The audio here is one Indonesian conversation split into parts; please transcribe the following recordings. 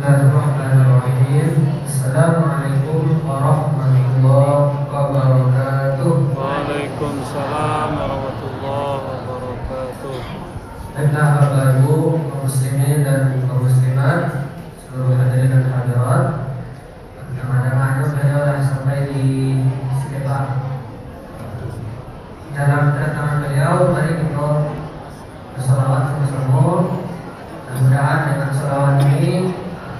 Bismillahirrahmanirrahim. Assalamualaikum warahmatullahi wabarakatuh. Waalaikumsalam warahmatullahi wabarakatuh. Baiklah Bapak Ibu kaum muslimin dan kaum muslimat, seluruh hadirin dan hadirat, yang ada beliau sampai di sini Pak. Dalam kedatangan beliau, mari kita bersalawat bersama. Mudah-mudahan dengan salawat ini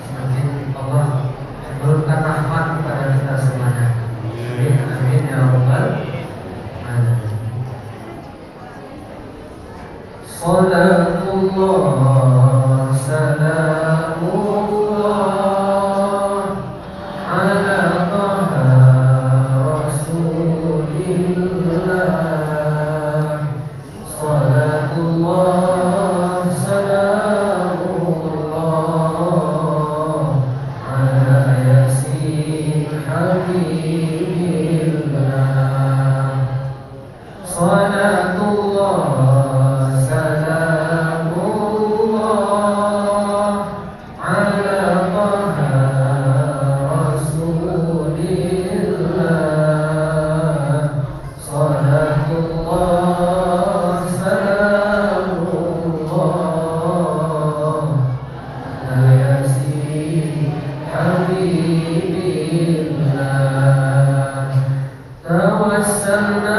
semakin Allah menurunkan rahmat kepada kita semuanya. Amin, amin ya rabbal alamin. Salatullah salamullah ala taha rasulillah. Salatullah salamullah ala yasin habibillah. Salatullah salamullah ala taha rasulillah. Salatullah salamullah ala yasin habibillah. Tawassalna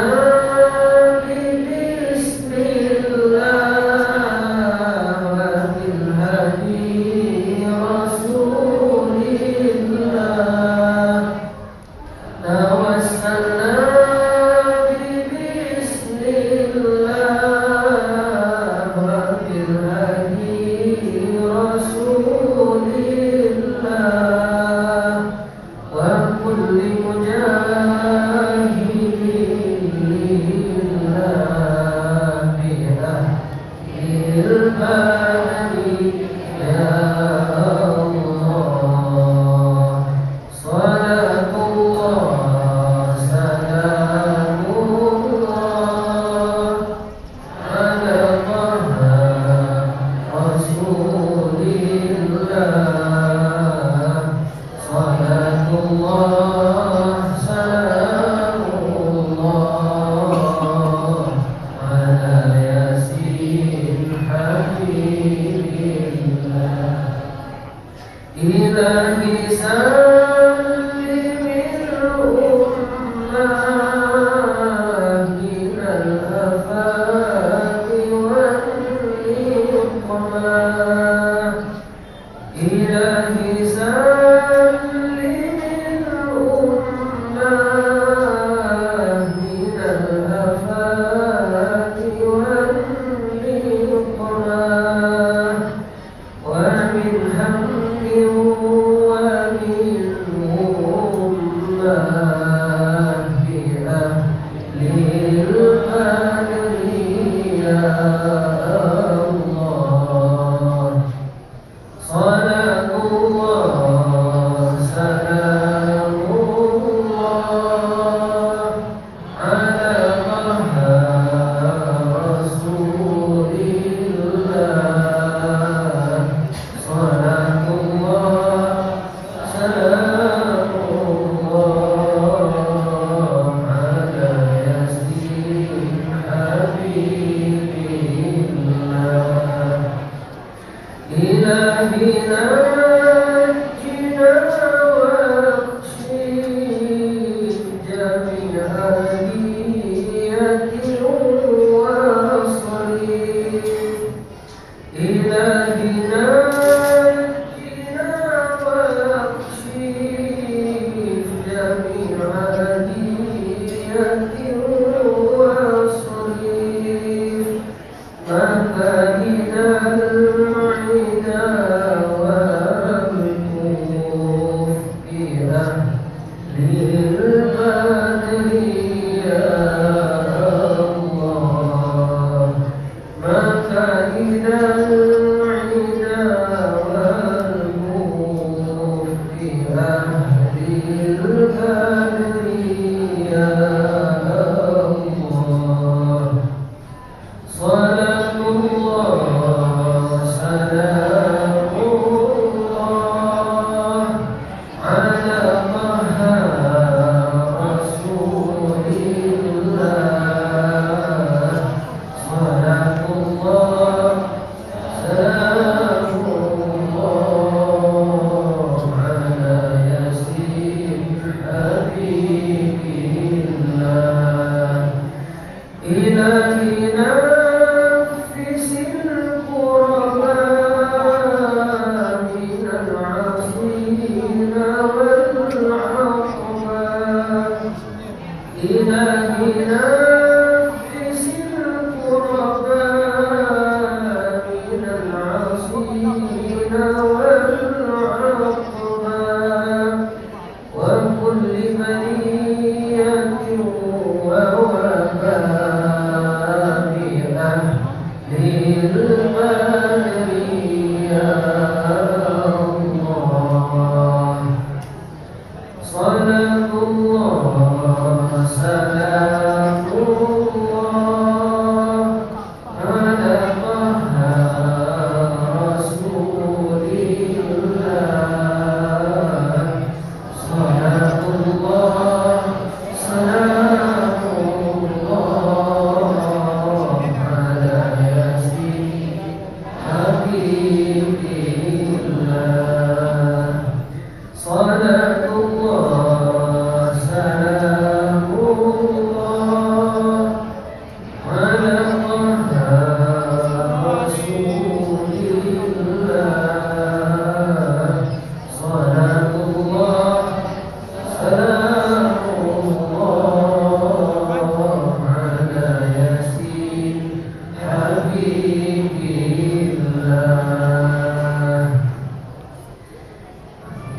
Ilahi sallimil ummah minal afati wal niqmah. Ilahi sallimil ummah minal afati wal niqmah. Wa min Ilahi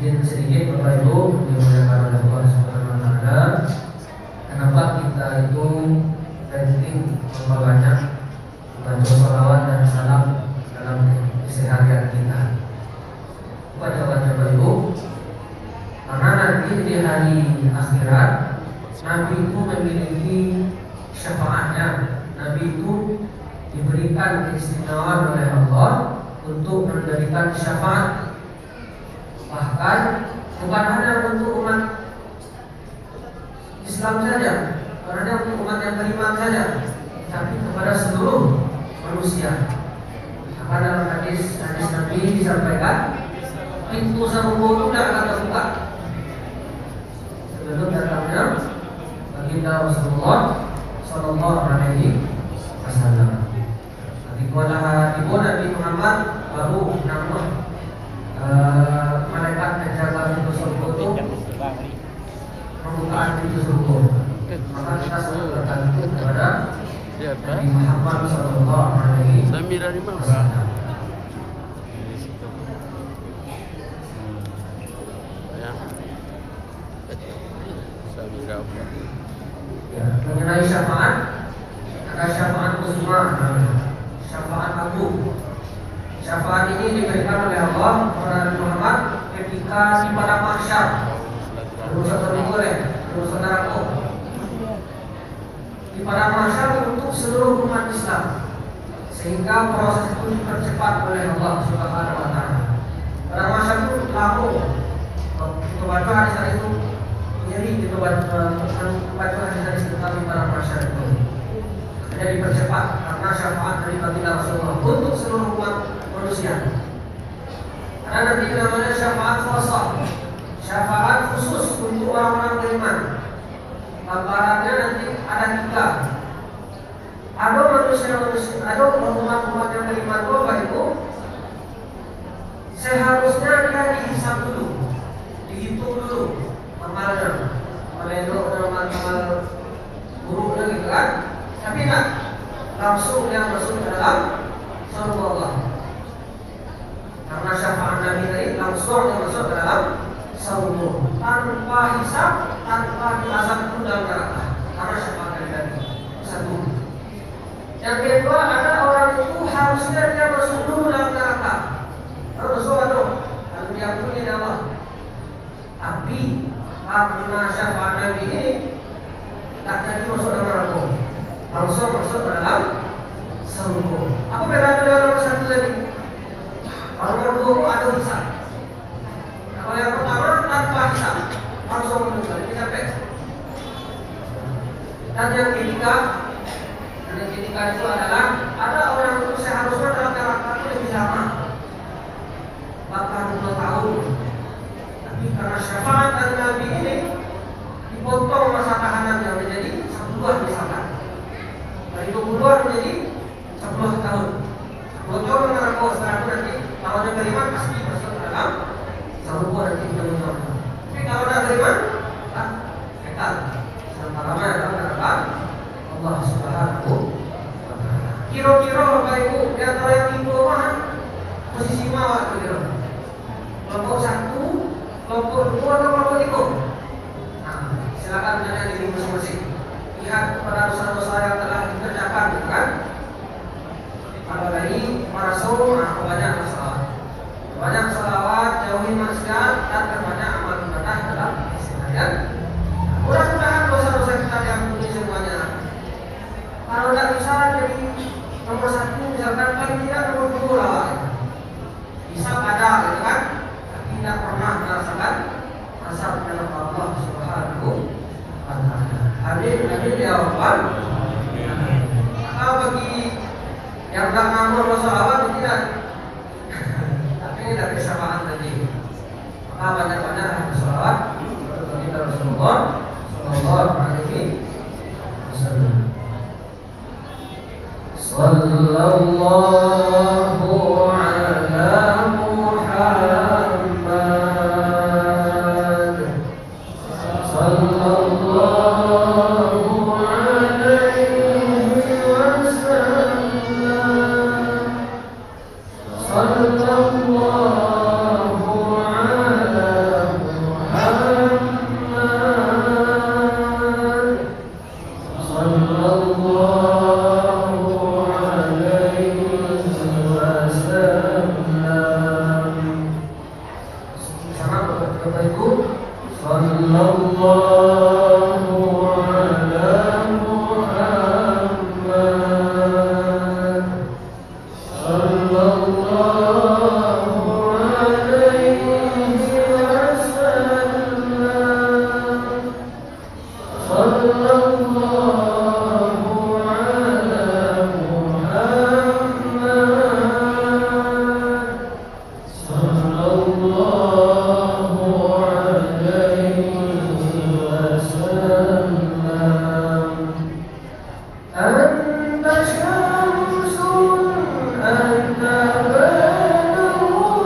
Mungkin sedikit Bapak Ibu dimuliakan oleh Allah Subhanahu wa taala. Kenapa kita itu penting memperbanyak baca sholawat dan salam dalam keseharian kita? Baca-baca Bapak Ibu, karena nanti di hari akhirat Nabi itu memiliki syafaatnya. Nabi itu diberikan keistimewaan oleh Allah untuk memberikan syafaat. Bahkan bukan hanya untuk umat Islam saja, bukan hanya untuk umat yang beriman saja, tapi kepada seluruh manusia. Maka dalam hadis Nabi disampaikan, pintu surga itu tidak akan terbuka sebelum datangnya baginda Rasulullah Sallallahu Alaihi Wasallam. Ibu Nabi Muhammad baru nama malaikat penjaga pintu surga itu pembukaan pintu surga. Maka kita selalu bergantung kepada Nabi Muhammad Sallallahu Alaihi Wasallam. Ya, mengenai syafaat, ada syafaat uzma, syafaat agung. Syafaat ini diberikan oleh Allah kepada Nabi Muhammad ketika di padang mahsyar. Saudaraku, di padang mahsyar untuk seluruh umat Islam, sehingga proses itu dipercepat oleh Allah Subhanahu wa taala. Padang mahsyar itu lama. Kita baca hadis itu, jadi kita baca hadis tentang di padang mahsyar itu. Jadi dipercepat karena syafaat dari baginda Rasulullah untuk seluruh umat manusia. Ada nanti namanya syafaat khosah, syafaat khusus untuk orang-orang beriman. Gambarannya nanti ada 3. Ada manusia, ada umat-umat yang beriman itu, Bapak Ibu, seharusnya dia dihisab dulu, dihitung dulu amalnya, amal buruknya gitu kan. Tapi tidak langsung yang masuk ke dalam surga Allah. Karena syafaat Nabi tadi langsung yang masuk ke dalam surga tanpa hisab, tanpa diazab pun dalam neraka. Karena syafaat Nabi tadi. Satu. Yang kedua, ada orang itu harusnya dia masuk dulu dalam neraka. Harus masuk atau lalu diampuni oleh Allah. Tapi karena syafaat Nabi ini tak jadi masuk dalam neraka, langsung masuk ke dalam surga. Apa bedanya dengan nomor 1 tadi? Kalau nomor 2 ada hisab. Kalau yang pertama tanpa hisab, langsung menuju sampai. Dan yang ketiga itu adalah ada orang itu seharusnya dalam neraka itu lebih lama, bahkan 2 tahun. Tapi karena syafaat dari Nabi ini dipotong masa tahanannya menjadi 1 bulan misalkan. Dari 20 menjadi 10 tahun. 10 tahun neraka setelah itu nanti kalau dia beriman pasti masuk ke dalam 10 bulan nanti 10 tahun. Tapi kalau tidak beriman, kekal selama-lamanya dalam neraka Allah Subhanahu wa taala. Kira-kira Bapak Ibu di antara yang itu posisi mana kira-kira? Kelompok 1, kelompok 2 atau kelompok 3? Nah, silakan tanya diri masing-masing. Lihat kepada dosa-dosa yang telah dikerjakan, kan? Kalau dari Rasul, banyak salawat. Banyak salawat, jauhi maksiat dan banyak amal ibadah dalam keseharian. Mudah-mudahan dosa-dosa kita diampuni semuanya. Kalau tidak bisa jadi nomor 1, misalkan paling tidak nomor 2 lah. Bisa ada, gitu kan? Tapi tidak pernah merasakan azab dalam Allah Subhanahu wa taala. Amin ya rabbal alamin. Maka bagi yang tidak mampu bersalawat tidak, tapi ini dari syafaat tadi. Maka banyak-banyak bersalawat kepada Rasulullah Sallallahu Alaihi Wasallam. Sallallahu ala Muhammad. Sallallahu alaihi wasallam. Sallallahu ala Bapak Ibu, sallallahu ala Muhammad, sallallahu alaihi wasallam, sallallahu ala Muhammad, sallallahu alaihi wasallam. Anta syamsun, anta badrun,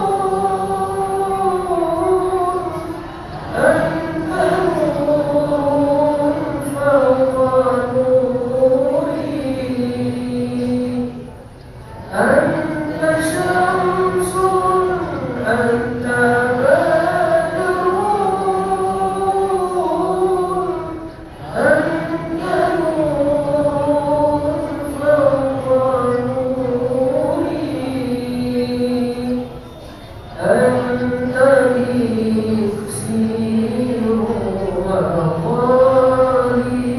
anta nurun fawqa nuri. Anta syamsun, anta badrun, anta nurun fawqa nuri. Anta iksiru wa qali,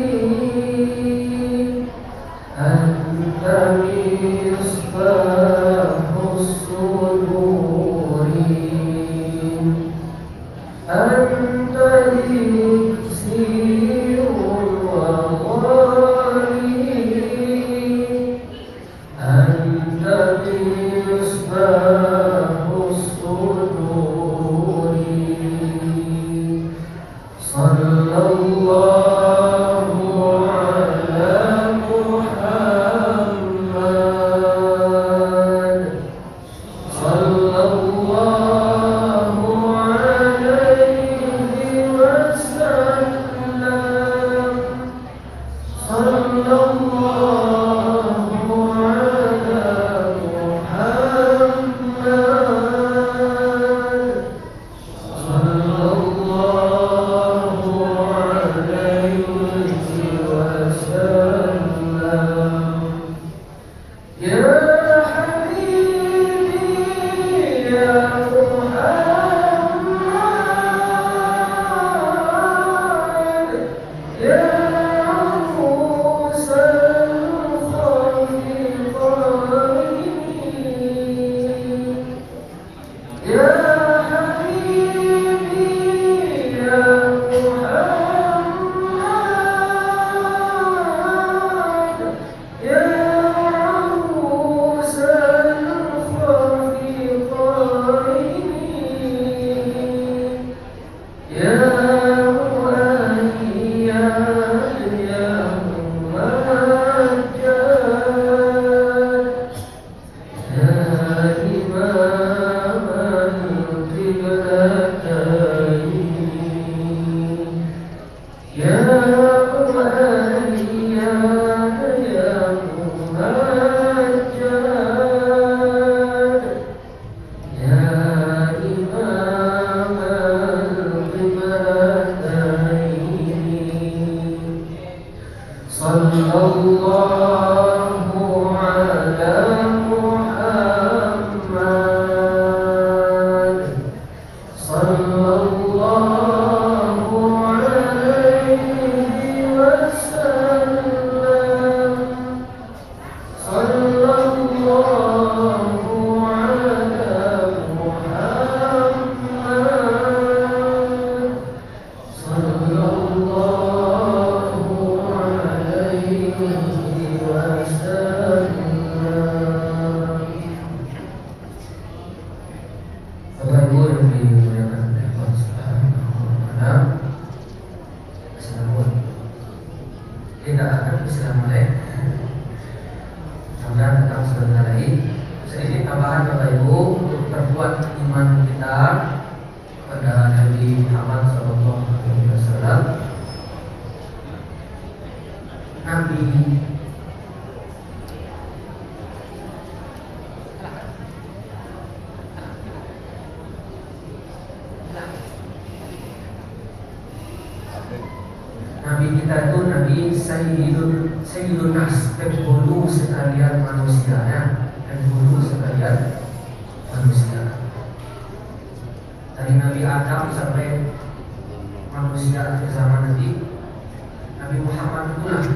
anta misbahus suduri. Anta iksiru wa qali, anta misbahus suduri. Sallallahu ala Muhammad, sallallahu alaihi wasallam, sallallahu ala Muhammad, sallallahu alaihi wasallam. Ya Habibi ya Muhammad, ya Musal khafiqaini. Ya Habibi ya Muhammad, ya Musal khafiqaini. Ya Mu'ayyad ya Mumajjad, ya Imam al-Qiblataini. Ya Mu'ayyad ya Mumajjad, ya Imam al-Qiblataini. Sallallahu ala Muhammad, sallallahu alaihi wasallam, sallallahu ala Muhammad, sallallahu alaihi wasallam. Bapak Ibu yang dimuliakan oleh Allah Subhanahu wa taala, Assalamualaikum. Tidak akan Bismillahirrahmanirrahim. Kemudian tentang sebentar lagi, ini tambahan Bapak Ibu untuk perkuat iman kita pada Nabi Muhammad SAW. Nabi Nabi kita itu Nabi Sayyidun Nas, penghulu sekalian manusia, ya, penghulu sekalian manusia. dari Nabi Adam sampai manusia akhir zaman nanti, Nabi Muhammad itulah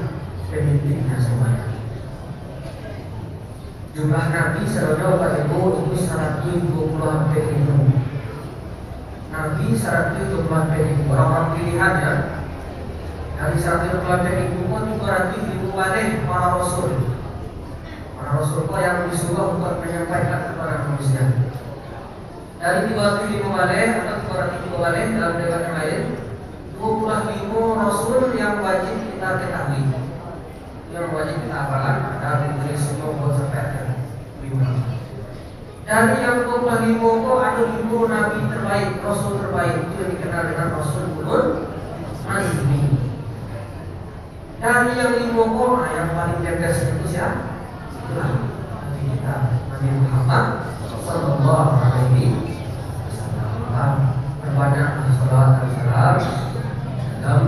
pemimpinnya semuanya. Jumlah Nabi sebenarnya Bapak Ibu itu 120-an. Nabi 120-an, orang-orang pilihannya dari 120-an pun 200.000 balik para rasul. Para rasul yang disuruh untuk menyampaikan kepada manusia. Dari 200.000 balik atau 200.000 balik dalam riwayat yang lain, 25 rasul yang wajib kita ketahui, yang wajib kita hafalkan adalah diberi semua buat sampai 5. Dari yang 25 kok ada 5 nabi terbaik, rasul terbaik, itu yang dikenal dengan rasul ulul azmi. Dari yang 5 kok yang paling cerdas itu siapa? Itulah Nabi kita, Nabi Muhammad sallallahu alaihi wasallam. Berbanyak salawat dan salam dalam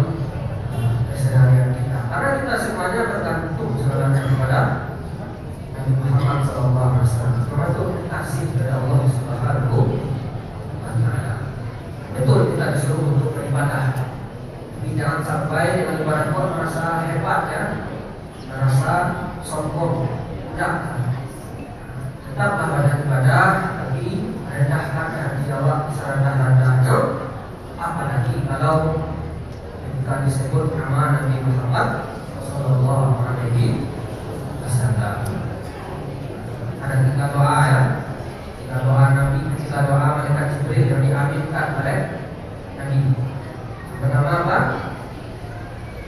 keseharian kita, karena kita semuanya bergantung segalanya kepada Nabi Muhammad sallallahu alaihi wasallam. Karena itu kasih dari Allah Subhanahu wa taala. Betul kita disuruh untuk beribadah, tapi jangan sampai dengan ibadah pun merasa hebat ya, merasa sombong. Tidak. Tetaplah banyak ibadah, tapi rendahkan hati Allah serendah-rendahnya. Apalagi kalau ketika disebut nama Nabi Muhammad sallallahu alaihi wasallam. Ada 3 doa ya. 3 doa Nabi, 3 doa malaikat Jibril yang diaminkan oleh Nabi. Pertama apa?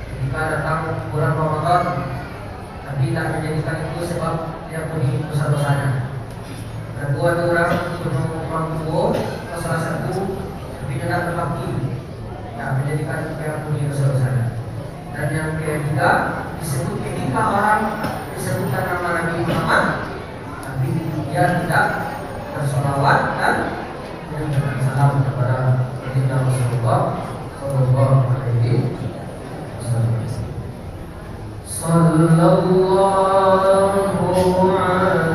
Ketika datang bulan Ramadan, Nabi tidak menjadikan itu sebab dia punya dosa-dosanya. Kedua orang penumpang tua, salah satu Nabi tidak berbakti, tidak menjadikan dia punya dosa-dosanya. Dan yang ketiga, disebut ketika orang disebutkan nama Nabi Muhammad, tapi dia tidak bersolawat dan mengucapkan salam kepada baginda Rasulullah sallallahu alaihi wasallam. Sallallahu ala Muhammad,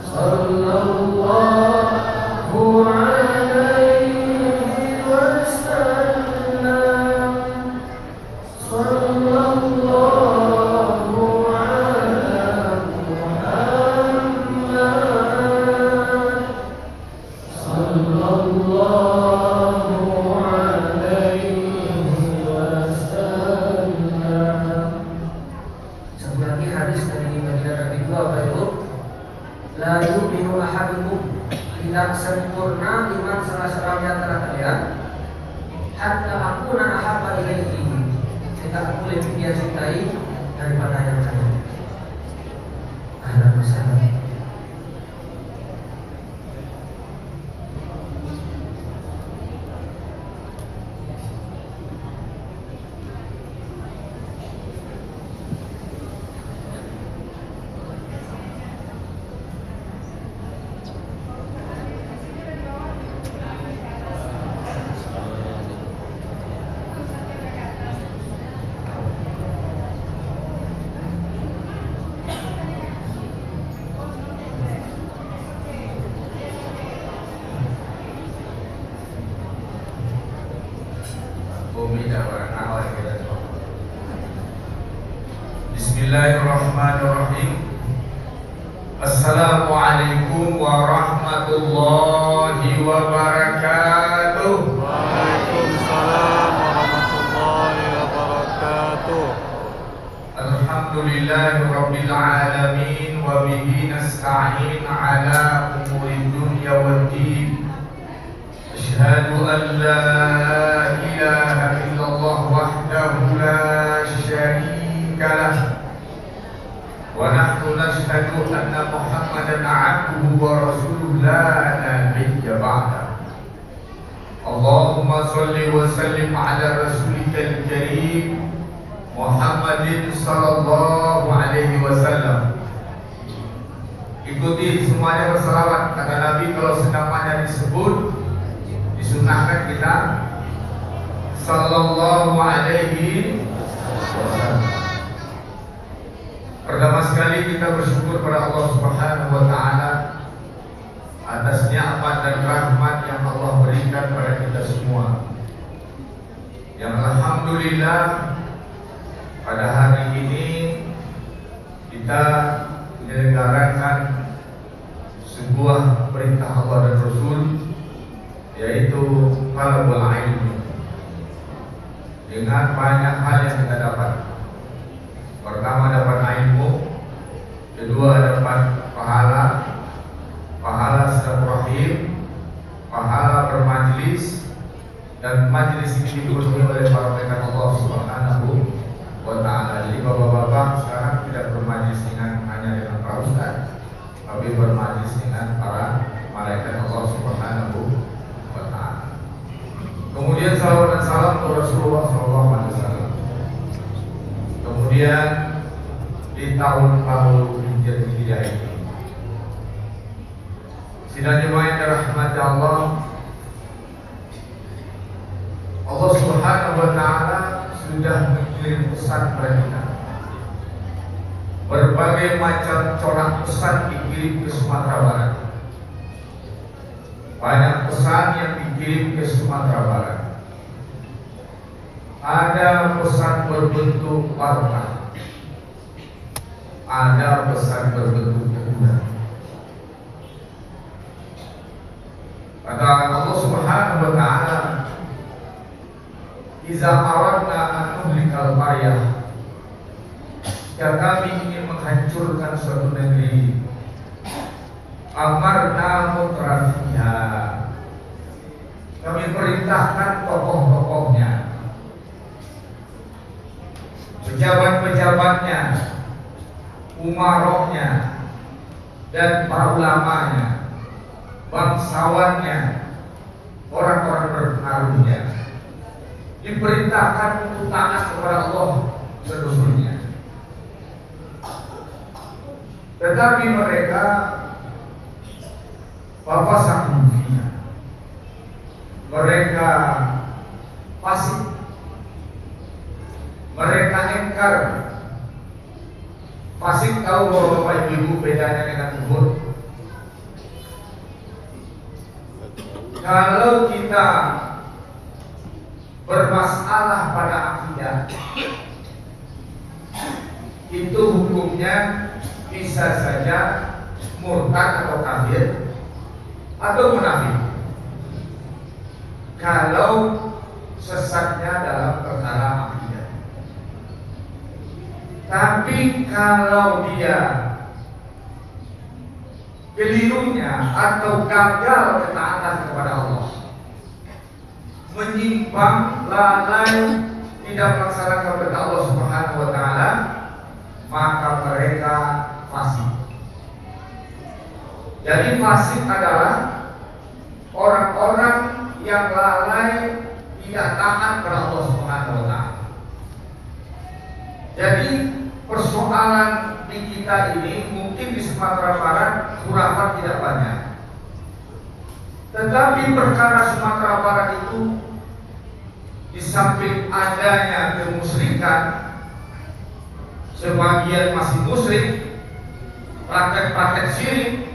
sallallahu alaihi wasallam, sallallahu ala Muhammad, sallallahu alaihi wasallam. Satu lagi hadis dari baginda Nabi itu apa itu? La yu'minu ahadukum, tidak sempurna iman salah seorang di antara kalian, hatta akuna ahabba ilaihi, jika aku lebih dia cintai daripada yang lain. Ahlan wa sahlan. Bismillahirrahmanirrahim. Assalamualaikum warahmatullahi wabarakatuh. Waalaikumsalam warahmatullahi wabarakatuh. Alhamdulillahi rabbil alamin, wa bihi nasta'in ala umuri dunya waddin. Asyhadu an la ilaha illallah wahdahu la syarika lah, wa nahnu nashhadu anna Muhammadan abduhu wa rasuluhu la nabiyya ba'da. Allahumma salli wa sallim ala rasulika al-karim Muhammadin sallallahu alaihi wasallam. Ikuti semuanya bersalawat, kata Nabi kalau namanya disebut disunahkan kita sallallahu alaihi wasallam. Pertama sekali kita bersyukur pada Allah Subhanahu wa Alhamdulillah pada hari ini kita menyelenggarakan sebuah perintah Allah dan Rasul, yaitu talabul ilmi, dengan banyak hal yang kita dapat. Pertama dapat ilmu, kedua dapat pahala silaturahim, pahala bermajlis, dan majlis ini dipenuhi oleh para malaikat Allah Subhanahu wa Ta'ala. Jadi bapak-bapak sekarang tidak bermajlis hanya dengan para ustaz, tapi bermajlis dengan para malaikat Allah Subhanahu wa Ta'ala. Kemudian salawat dan salam untuk Rasulullah SAW. Kemudian di tahun-tahun Hijriah ini, sidang jemaah yang dirahmati Allah, Allah Subhanahu wa Ta'ala sudah mengirim pesan kepada kita. Berbagai macam corak pesan dikirim ke Sumatera Barat. Banyak pesan yang dikirim ke Sumatera Barat. Ada pesan berbentuk warna, ada pesan berbentuk teguran. Kata Allah Subhanahu wa Ta'ala, "Iza aradna an nuhlikal qaryah," jika kami ingin menghancurkan suatu negeri, amarna mutrafiha, kami perintahkan tokoh-tokohnya, pejabat-pejabatnya, umaroknya, dan para ulamanya, bangsawannya, orang-orang berpengaruhnya, diperintahkan untuk taat kepada Allah dan Rasulnya. Tetapi mereka fasakhuna, mereka fasik, mereka engkar. Fasik tahu bahwa Bapak Ibu bedanya dengan kufur. Kalau kita bermasalah pada akidah, itu hukumnya bisa saja murtad atau kafir atau munafik. Kalau sesatnya dalam perkara akidah. Tapi kalau dia kelirunya atau gagal ketaatan kepada Allah, menyimpang, lalai, tidak melaksanakan perintah Allah Subhanahu wa Ta'ala, maka mereka fasik. Jadi fasik adalah orang-orang yang lalai, tidak taat kepada Allah Subhanahu wa Ta'ala. Jadi persoalan di kita ini mungkin di Sumatera Barat khurafat tidak banyak, tetapi perkara Sumatera Barat itu di samping adanya kemusyrikan, sebagian masih musyrik, praktek-praktek syirik,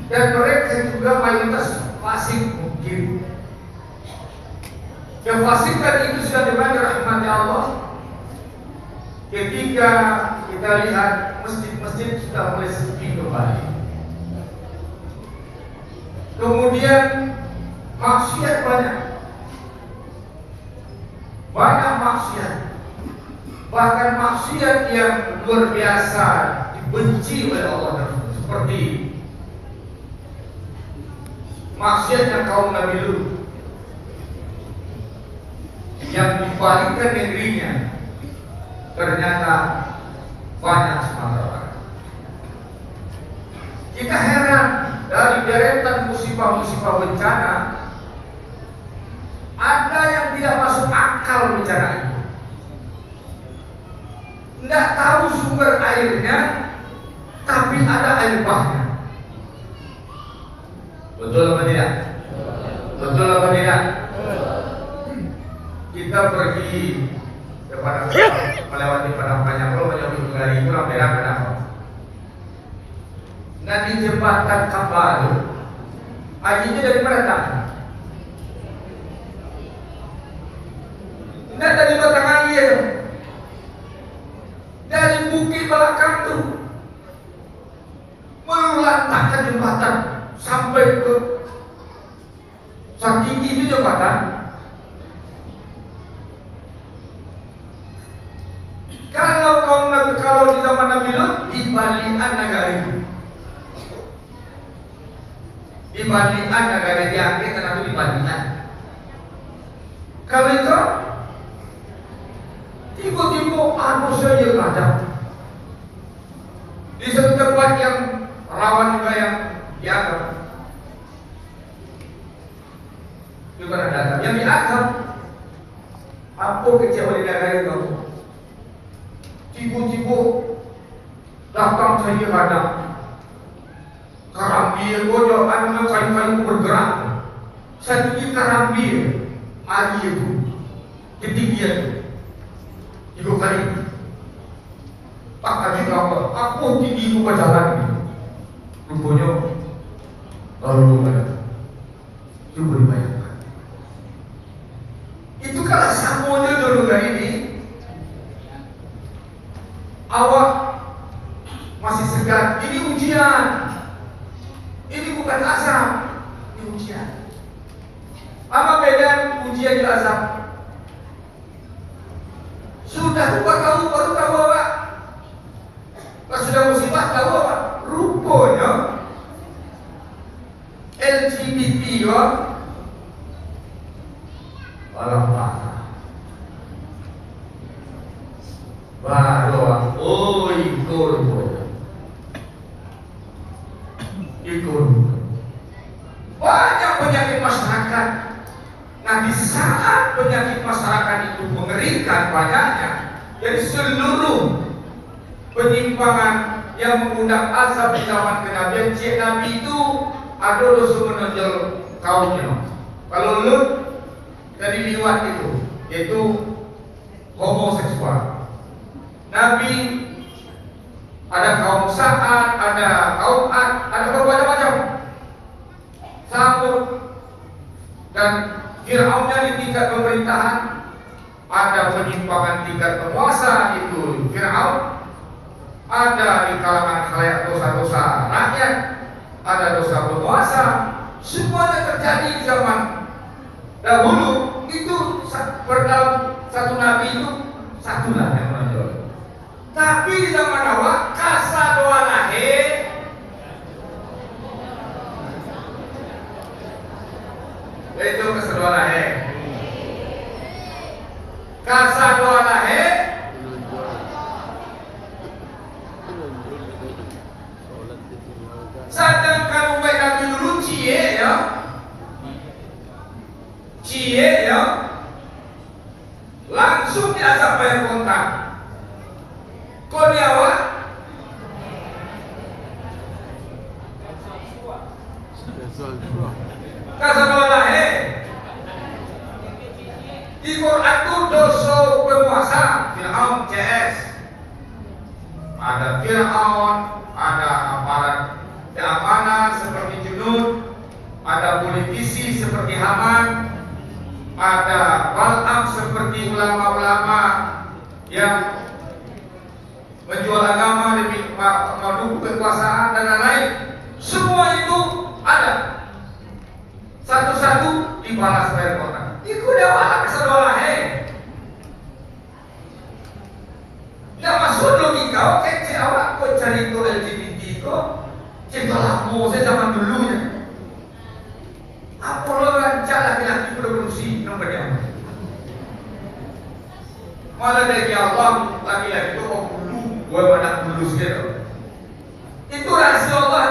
dan mereka juga mayoritas fasik mungkin. Kefasikan itu sudah dimana rahmatnya Allah. Ketika kita lihat masjid-masjid sudah mulai sepi kembali, kemudian maksiat banyak maksiat, bahkan maksiat yang luar biasa dibenci oleh Allah, seperti maksiatnya kaum Nabi Lut yang dibalikkan negerinya. Ternyata banyak Sumatera Barat. Kita heran dari deretan musibah-musibah bencana, ada yang tidak masuk akal bencana itu. Tidak tahu sumber airnya, tapi ada air bahnya. Betul apa tidak? Betul apa tidak? Kita pergi kepada melewati padang panjang, kalau menyebut dari itu beda kenapa? Nah di jembatan Kabalu, airnya dari mana datang? Tidak dari batang air, dari bukit belakang tuh melantakkan jembatan sampai ke saking tinggi itu jembatan. Kalau di zaman Nabi Lut di balian negara itu, di balian negara diangkat karena itu di balian. Kalau itu tiba-tiba anu saja ada di satu tempat yang rawan juga yang dianggap juga ada yang dianggap apa kecewa di negara itu. Tiba-tiba datang saja ada karambir, bodoh, anak kayu-kayu bergerak. Satu di karambir, mari itu ketinggian 3 kali. Tak ada apa, aku tinggi buka jalan ini. Rupanya lalu ada. Coba dibayangkan. Itu kalau samunya dulu hari ini. Awak masih segar. Ini ujian. Ini bukan azab. Ini ujian. Apa beda ujian dan azab? Sudah tahu, baru tahu awak. Pas sudah musibah tahu awak. Rupanya LGBT ya. Alah. Baru ikut banyak penyakit masyarakat. Nah di saat penyakit masyarakat itu mengerikan banyaknya, jadi seluruh penyimpangan yang mengundang azab di zaman kenabian Cik Nabi itu ada dosa menonjol kaumnya. Kalau Lut dari liwat itu, yaitu homoseksual. Nabi ada kaum Sa'ad, ada kaum Ad, ada berbagai-macam. Samud dan Fir'aunnya di tingkat pemerintahan, ada penyimpangan tingkat penguasa itu Fir'aun, ada di kalangan khalayak dosa-dosa rakyat, ada dosa penguasa. Semuanya terjadi di zaman dahulu. Itu dalam satu nabi itu satulah yang menonjol. Tapi di zaman awal kasa doa lahir itu kasa doa lahir. Kasa doa lahir sedangkan umat Nabi dulu cie ya langsung diazab bayar kontak. Kau ni awak kasar lahir di Quran itu dosa penguasa Fir'aun CS, ada Fir'aun, ada aparat keamanan seperti Junud, ada politisi seperti Haman, ada Bal'am seperti ulama-ulama yang menjual agama demi mendukung kekuasaan dan lain-lain. Semua itu ada. Satu-satu dibalas bayar kontak. Itu dia walah kesedolah Tidak masuk logika. Oke, awak kau cari itu LGBT kau ceklah mau saya zaman dulunya. Apa lo rancak laki-laki berevolusi nomor yang malah dari Allah laki-laki itu kau gue pada mulus gitu. Itu rahasia Allah.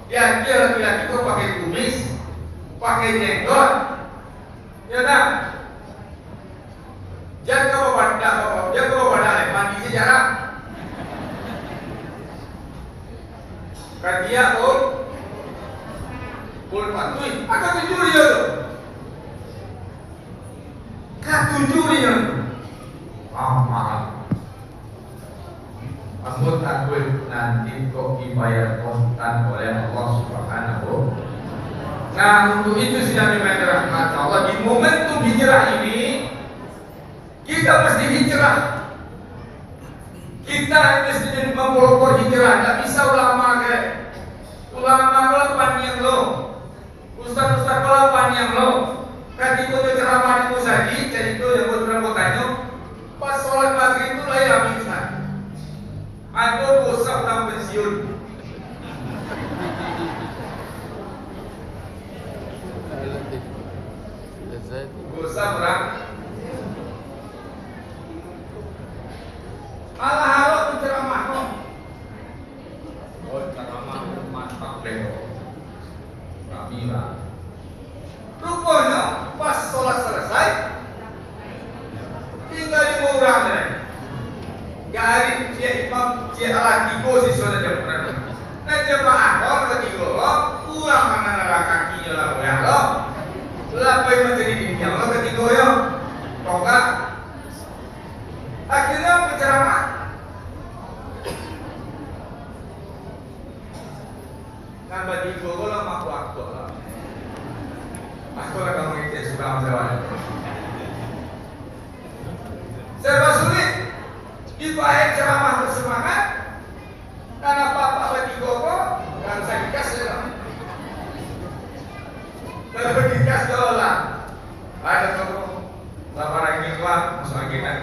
Ya dia laki-laki itu pakai kumis, pakai jenggot, ya tak? Jangan kau pada mandi sejarah. Kadia pun patuh. Akan tujuh dia tu. Ketujuh dia. Mahal. Anggota gue nanti kok dibayar kontan oleh Allah Subhanahu. Nah untuk itu sudah dimainkan rahmat Allah di momentum hijrah ini. Kita mesti hijrah. Kita mesti memperoleh hijrah. Tidak bisa ulama ke. Ulama kalau panjang lo, ustaz-ustaz kalau panjang lo. Kaki itu ceramah itu saja, jadi itu yang berapa tanya. Pas sholat maghrib itu lahir aminsan. Atau bosan orang pensiun. Bosan orang. Malah harus ceramah kok. Oh ceramah mantap lego. Kamila. Rupanya pas sholat selesai, tinggal 5 orang deh. Gari dia imam dia lagi posisinya dia pernah. Nah jemaah orang ketiga lo, kurang mana kakinya lah ya lo. Lapai menjadi ini lo ketiga yo, toga. Akhirnya berceramah. Nambah di gogo lah mampu aku lah. Aku lah kamu itu sudah menjawab. Serba sulit. Dibayar ceramah bersemangat. Karena papa lagi gogo, kan saya dikasih lah. Kalau dikasih lah, ada kamu lamaran ini keluar masuk angin kan?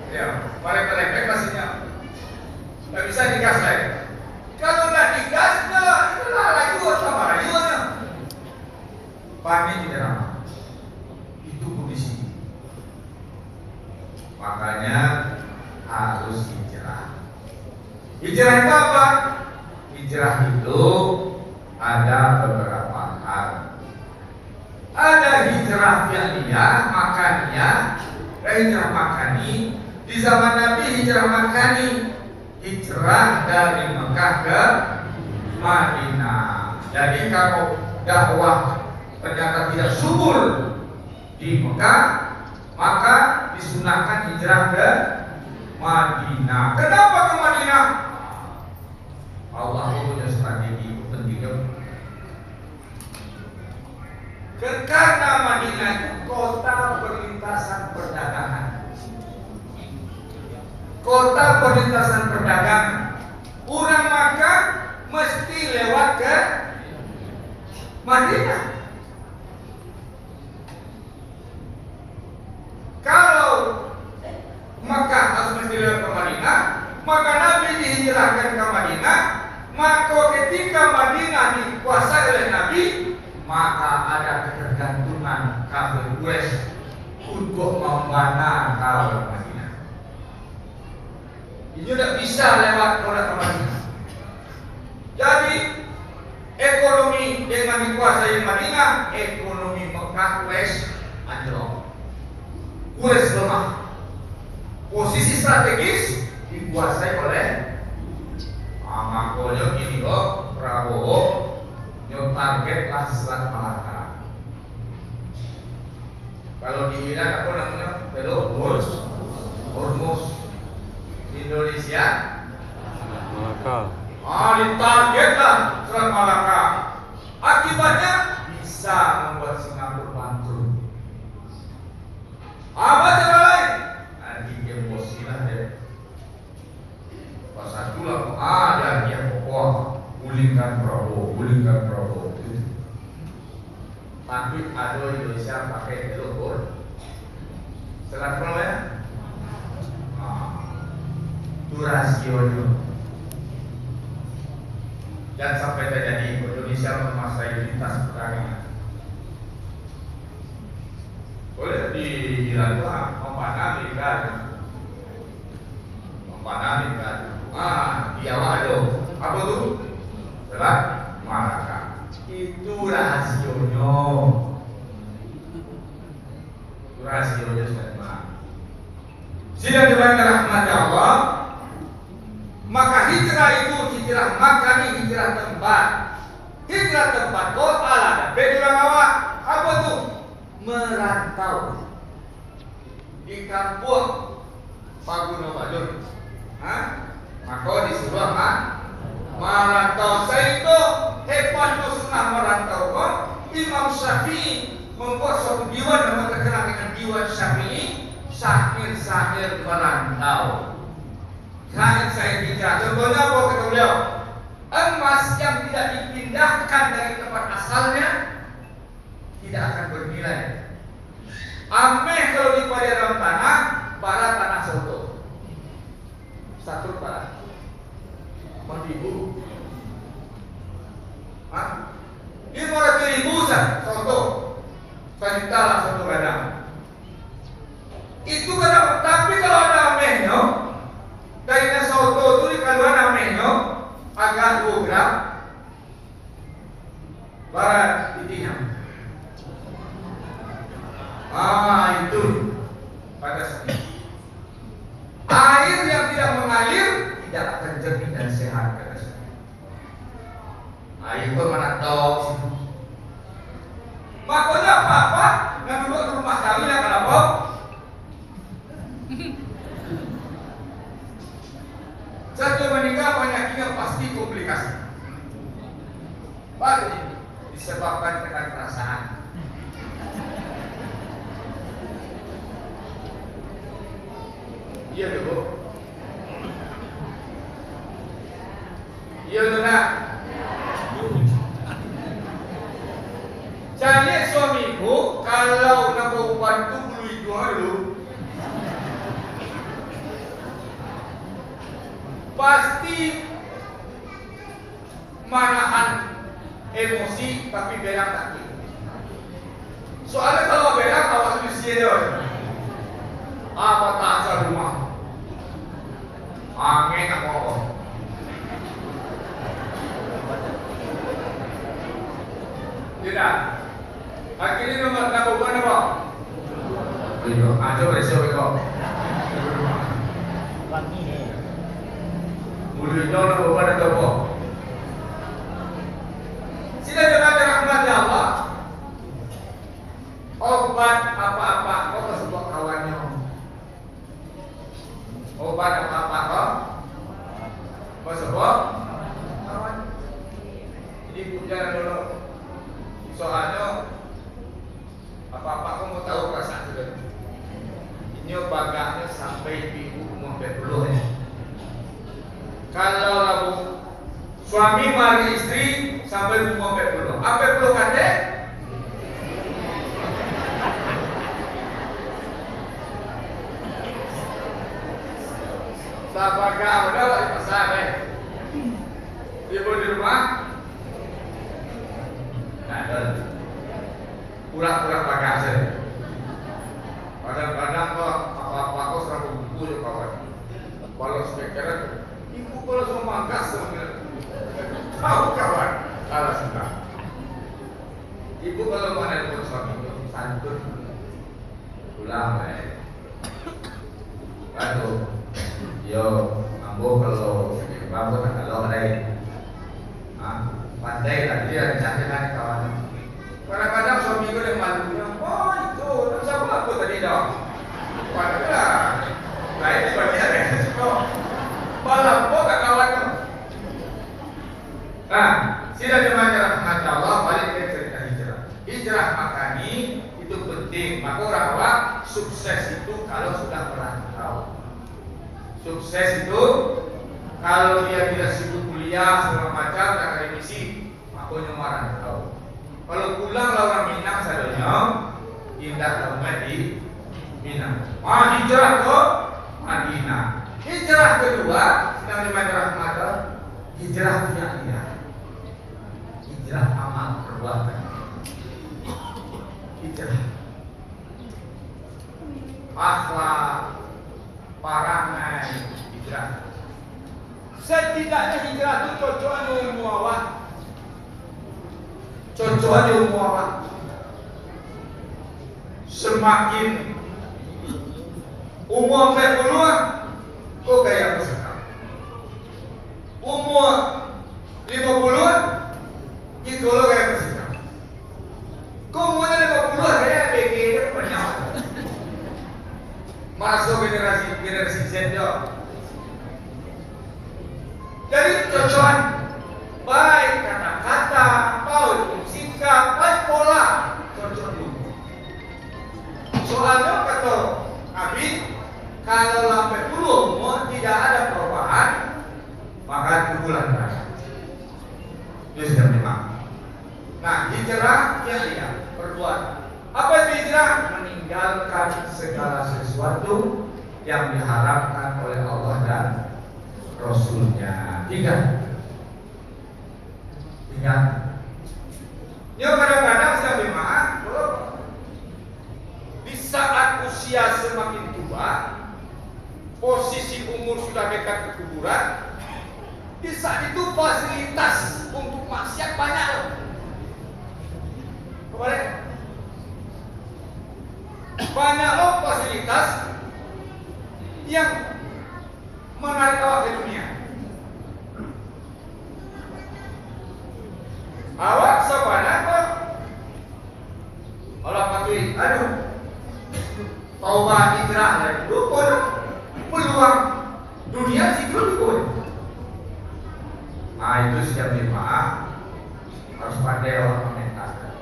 Ya, mereka pastinya. Tidak bisa dikasih lagi. Kalau tidak dikasih, itulah lagi buat lamaran juga. Pagi tidak ramah. Itu kondisi. Makanya harus hijrah. Hijrah itu apa? Hijrah itu ada beberapa hal. Ada hijrah fi'liyah, makannya, hijrah makani. Di zaman Nabi hijrah makani, hijrah dari Mekah ke Madinah. Jadi kalau dakwah ternyata tidak subur di Mekah, maka disunahkan hijrah ke Madinah. Kenapa ke Madinah? Allah punya strategi pentingnya. Karena Madinah itu kota perlintasan perdagangan. Kota perlintasan perdagangan. Orang Makkah mesti lewat ke Madinah. Kalau Makkah harus mesti lewat ke Madinah, maka Nabi dihijrahkan ke Madinah. Maka ketika Madinah dikuasai oleh Nabi, maka ada ketergantungan kafir Quraisy untuk membana ke Madinah. Ini tidak bisa lewat ke Madinah. Jadi ekonomi dengan dikuasai Madinah, ekonomi Mekah Quraisy anjlok. Quraisy lemah. Posisi strategis dikuasai oleh makanya ini kok Prabowo yang target lah Selat Malaka. Kalau di Iran apa namanya? Hormuz. Indonesia Malaka. Ditarget lah Selat Malaka. Akibatnya bisa membuat Singapura bangkrut. Apa cara lain? Nanti emosi lah deh. Pas satu lah ada yang pokok gulingkan Prabowo. Tapi ada Indonesia pakai telepon. Selat Prabowo ya? Itu rasionya. Dan sampai terjadi Indonesia menguasai lintas perdagangan. Boleh di Iran itu mempanah Amerika. Di awal ada apa tuh? Selat Malaka. Itu rahasionya. Sidang dimana rahmat Allah. Maka hijrah itu hijrah makani, hijrah tempat. Hijrah tempat kau ala bedurang awak. Apa tuh? Merantau di kampung Paguna Badun. Maka disuruh merantau. Saya itu hebat sunnah merantau. Imam Syafi'i membuat suatu diwan yang terkenal dengan diwan Syafi'i. syair-syair merantau. Syair hijrah. Contohnya apa kata beliau? Emas yang tidak dipindahkan dari tempat asalnya tidak akan bernilai. Ameh kalau dipakai dalam tanah, bara tanah soto. Satu bara. Ribu. Hah? 500.000 soto. Sanitalah soto gadang. Itu kadang, tapi kalau ada amehnya, dari soto itu di kaluan amehnya agak 2 gram, bara itinya. Itu pada saat air yang tidak mengalir tidak akan jernih dan sehat pada saat air mana tahu. Makanya apa? Nggak duduk di rumah kami ya kenapa? Satu menikah banyaknya pasti komplikasi. Baru disebabkan dengan perasaan. Iya dulu. Iya benar. Jadi suamiku kalau nak bantu beli dulu, pasti manahan emosi tapi berang kaki. Soalnya kalau berang awas mesti dia. Apa tak rumah? Angin apa? Tidak. Akhirnya nomor bukan apa? Itu. Ada besok itu. Mulut nomor bukan apa? Sila dengan rahmat Allah. Obat apa-apa kau tersebut kawannya. Obat apa-apa kau tersebut kawan. Jadi pujian dulu. Soalnya apa-apa kamu mau tahu perasaan sudah. Ini bagaknya sampai di umur 40 ya. Kalau lalu suami mari istri sampai umur 40. Apa 40 kate? Sabaga udah di pasar Ibu di rumah. Pura-pura pakai hasil. Kadang-kadang kok apa-apa kok serang buku ya kawan. Kalau speaker, ibu kalau semua manggas sebenarnya. Tahu kawan, kalau suka. Ibu kalau mana pun suami itu santun, pulang Aduh, yo, ambo kalau bangun kalau ada, pandai lah dia cantik kawan. Kadang-kadang suami gue yang malunya, oh itu, siapa aku tadi dong? Padahal, lain di bagian ya, malam kok gak kawan tuh. Nah, sila dimana rahmat Allah balik ke cerita hijrah. Hijrah makani itu penting. Maka orang tua sukses itu kalau sudah merantau. Sukses itu kalau dia tidak sibuk kuliah segala macam dan akademisi, makanya merantau. Kalau pulang orang Minang sadonya indah tempat di Minang. Hijrah ke Madinah. Hijrah kedua sedang dimana rahmat hijrah fi'liyah. Hijrah amal perbuatan. Hijrah akhlak, parangan, hijrah. Setidaknya hijrah itu cocokan ilmu awak. Cocokan ilmu awak. Semakin umur 40 kok gaya bersekap. Umur 50 itu lo gaya bersekap. Kok umurnya 50 gaya BG itu banyak. Masuk generasi Z. Jadi cocokan baik kata-kata, baik sikap, baik pola cocok dulu. Soalnya kata Nabi Itu sudah memang. Nah, hijrah yang lihat perbuatan. Apa itu hijrah? Meninggalkan segala sesuatu yang diharapkan oleh Allah dan Rasulnya. Tiga. Ingat. Ya kadang-kadang sudah memang di saat usia semakin tua, posisi umur sudah dekat ke kuburan, di saat itu fasilitas untuk maksiat banyak loh. Kemarin banyak loh fasilitas yang menarik awak ke dunia. Awak sabana kok Allah patui, aduh taubat hijrah dari dulu peluang dunia sih dulu. Nah itu setiap jemaah harus pandai orang memetakan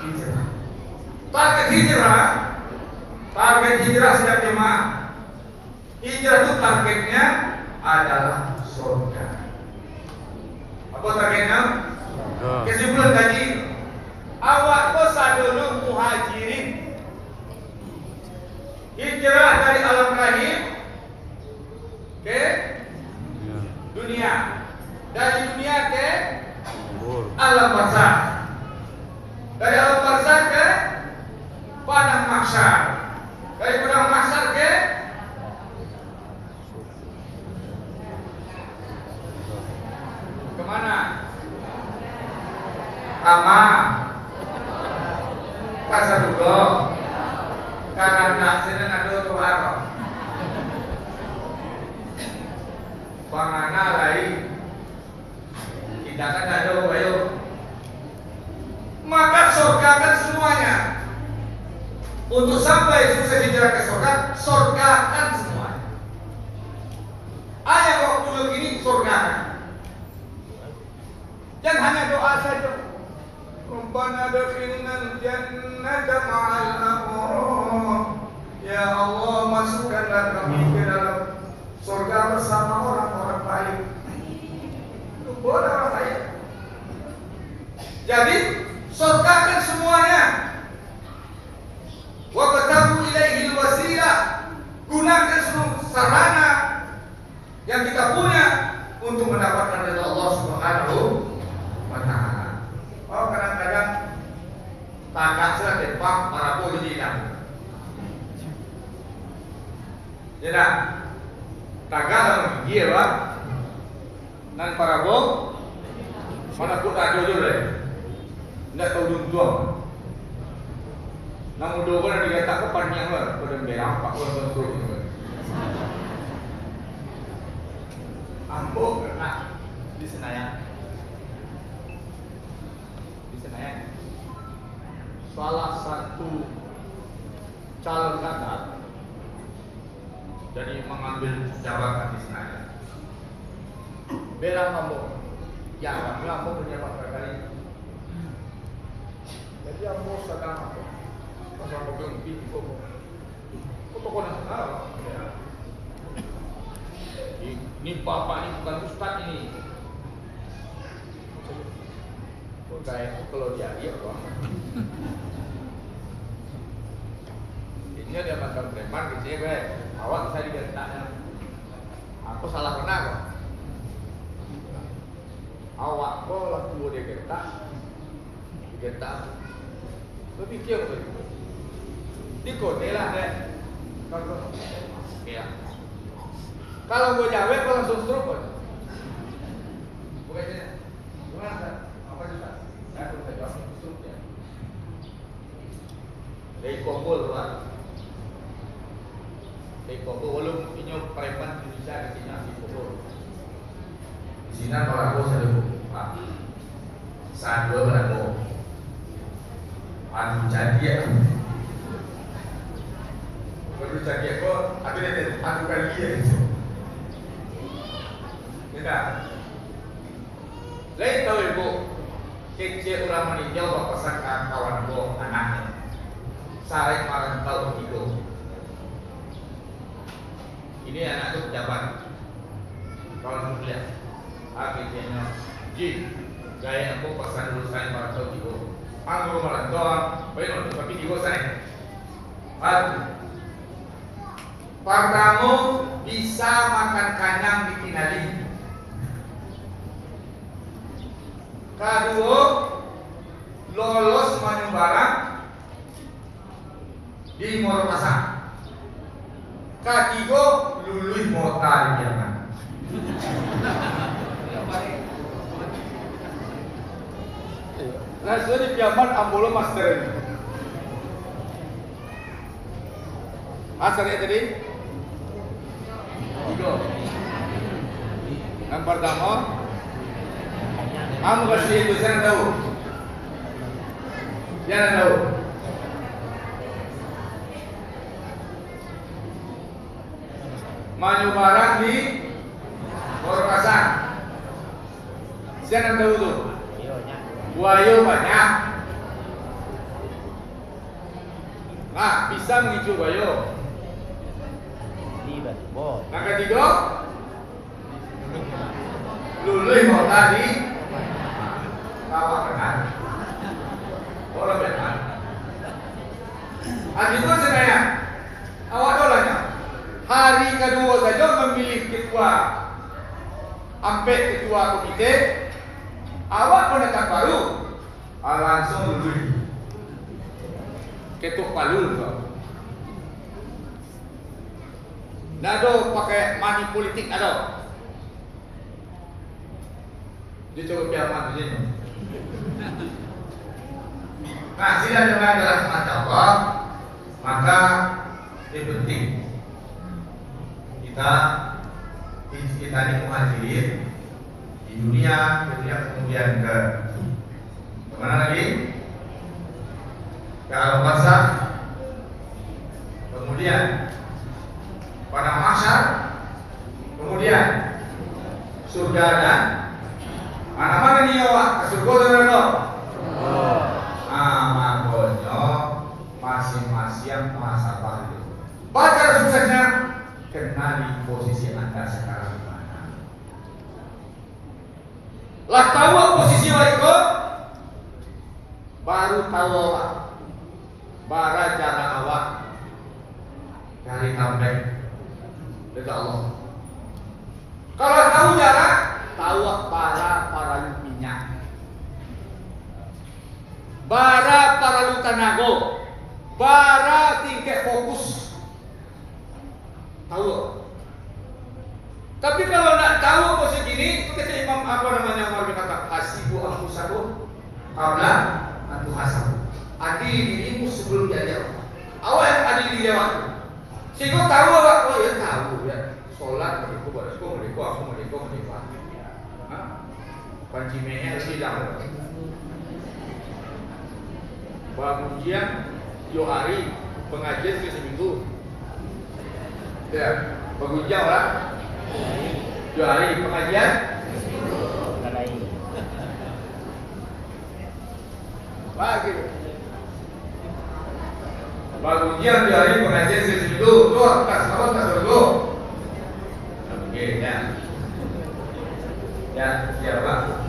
hijrah. Target hijrah setiap jemaah. Hijrah itu targetnya adalah surga. Apa targetnya? Kesimpulan tadi, awak kok sadono muhajirin. Hijrah dari alam rahim ke dunia, dari dunia ke alam barzakh, dari alam barzakh ke padang mahsyar, dari padang mahsyar ke kemana? Kama pasar dugo karena nasirnya ada tuh apa? Pangana lain tidak akan ada bayu. Maka surgakan semuanya. Untuk sampai sukses hijrah ke surga, surgakan semuanya. Ayah kok dulu ini surgakan. Jangan hanya doa saja. Rabbana adkhilnal jannata ma'al abrar. Ya Allah, masukkanlah kami ke dalam surga bersama orang-orang baik. Itu boleh orang baik. Jadi surgakan semuanya. Wa qatabu ilaihi wasilah. Gunakan seluruh sarana yang kita punya untuk mendapatkan ridha Allah Subhanahu wa ta'ala. Oh kadang-kadang tagak sudah tembak para polisi hilang. Jadi tagak dalam dia pak, nan para bom mana pun tak jujur deh, tidak tahu juntuang. Namun dua orang dikata kepanjang lah, pada merah pak orang terus. Ambo kena di Senayan. Salah satu calon kandidat jadi mengambil jabatan di Senayan. Bela Ambo, ya Ambo berjabat berkali. Jadi Ambo sedang apa? Pasal Ambo berhenti di Kobo. Kobo nak tahu? Ini bapak ini bukan ustaz ini. Kayak kalau dia apa? Ini dia makan preman di sini, gue. Awak saya digertaknya. Aku salah kena kok. Awak kok waktu dia digertak. Gue pikir apa itu? Di kode lah deh. Kalau gue jawab, gue langsung stroke kok. Bukan ini. Gimana? Apa juga? Saya belum jawab stroke ya. Dari kumpul luar. Dari kumpul belum punya preman Indonesia di sini di kumpul. Di sini kalau aku saya Pak. Saat dua berapa? Anu jadi ya. Baru jadi aku, ada ni anu kali dia itu. Tidak. Lain tahu ibu, kecil orang meninjau bapak sangka kawan ibu anaknya. Sarek marantau itu. Ini anak itu pejabat. Kawan kuliah. Akhirnya Ji, gaya aku pasan dulu saya para tahu tigo. Anggur malah doang, baik tapi tigo saya. Pertama bisa makan kanyang di Kinali. Kedua lolos barang di Morokasang. Ketiga luluh motor di Jerman. Nah, sudah di Jerman ambolo master ini. Asalnya tadi tiga. Yang pertama, kamu kasih itu saya tahu. Jangan tahu. Maju barang di Morokasang. Jangan tahu tuh. Buaya banyak. Nah, bisa mengicu buaya. Yang ketiga, luluh mau tadi tawa benar. Orang benar. Itu sebenarnya awak dolanya. Hari kedua saja memilih ketua, sampai ketua komite, awak pendatang baru, langsung luluh. Ketuk palu tuh. Nado pakai money politik ada. Dia coba biar mati ini. Nah, sila dengan adalah semacam Allah, maka ini penting kita ini muhajirin di dunia, kemudian ke mana lagi? Ke alam barzakh, kemudian pada mahsyar, kemudian surga dan mana nih ya, ke surga dan neraka. Makanya masing-masing masa baru. Baca suksesnya, kenali posisi Anda sekarang di mana. Lah tahu posisi awak, baru tahu awak, bara jalan awak dari tambeng. Dekat Allah. Kalau tahu jarak, tahu para minyak, para tenaga, para tingkat fokus. Tahu. Tapi kalau nak tahu apa segini, kata Imam apa namanya Umar berkata, hasibu anfusakum qabla an tuhasabu. Adil dirimu sebelum diajar. Awal adil diri awak. Sehingga tahu awak, oh ya tahu ya. Sholat mereka, aku mereka. Panci meher tidak. Pengajian yo hari, pengajian ke seminggu. Ya, pengajian lah. Yo hari pengajian. Bagi. Pengajian di hari pengajian ke seminggu. Tuh, kas dulu. Oke, ya. Ya, siapa?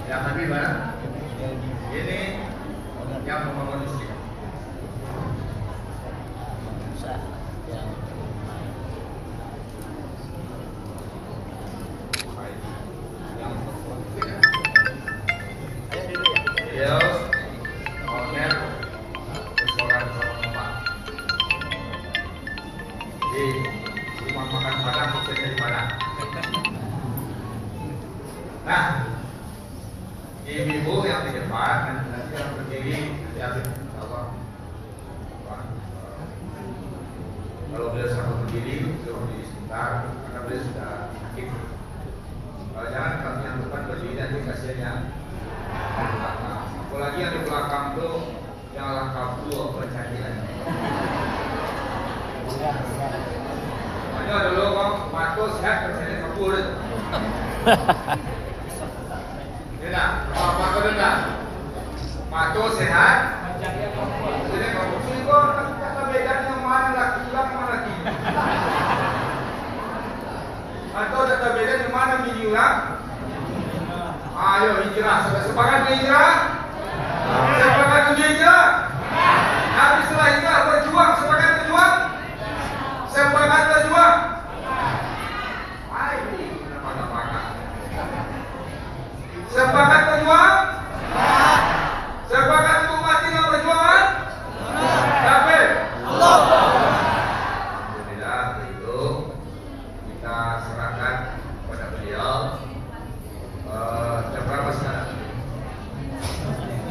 Ya tapi mana? Ini yang membangun listrik. Nah, ibu yang di depan nanti yang berdiri nanti apa? Kalau beliau sama berdiri, suruh berdiri sebentar karena beliau sudah sakit. Kalau jangan kalau yang depan berdiri nanti kasihan yang belakang. Apalagi yang di belakang tuh yang langkah dua percayaan. Makanya dulu kok matus sehat percaya kapur. Tidak, apa tidak? Mato sehat. Jadi kamu sih kok kata bedanya mana laki laki mana laki. Atau kata bedanya mana hijrah? Ayo hijrah, sepakat hijrah? Sepakat hijrah? Habis setelah hijrah berjuang, sepakat berjuang? Sepakat berjuang? Sepakat berjuang? Sepakat untuk mati dalam perjuangan? Kafir? Allah. Alhamdulillah itu kita serahkan kepada beliau. Jam berapa sekarang?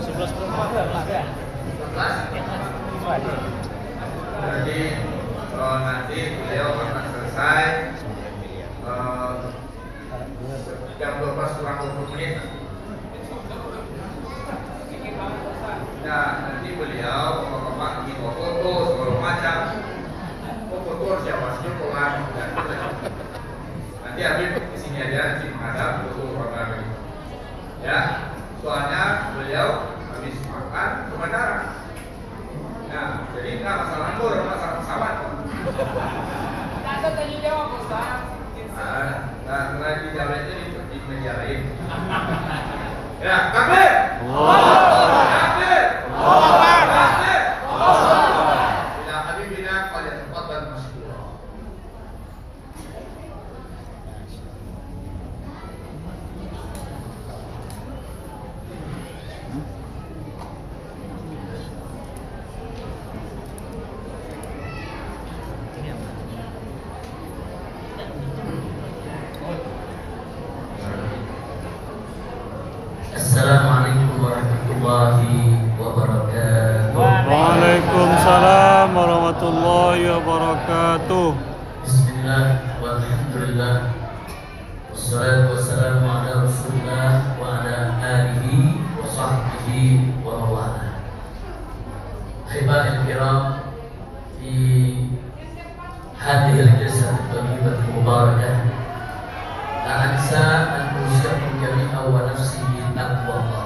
11.04 ada. 11? Jadi nanti beliau akan selesai jam 12 kurang 20 menit. Nah, nanti beliau bapak di foto segala macam. Foto siapa sih pelan. Nanti habis di sini aja nanti menghadap foto program. Ya, soalnya beliau habis makan ke bandara. Nah, jadi nggak masalah anggur, masalah pesawat. Ada tanya jawab Ustaz. Nah, lagi jawabnya di media lain. Ya, takbir. Takbir. Takbir. Bila habibina pada tempat dan masyhur. Assalamualaikum warahmatullahi wabarakatuh. Waalaikumsalam warahmatullahi wabarakatuh. Bismillah walhamdulillah wassalatu wassalamu ala rasulillah wa ala alihi wa sahbihi wa mawala. Ahibahil kiram, fi hadhil jalsah at-thayyibah al-mubarakah, la ansa an usiyakum jami'an wa nafsi taqwallah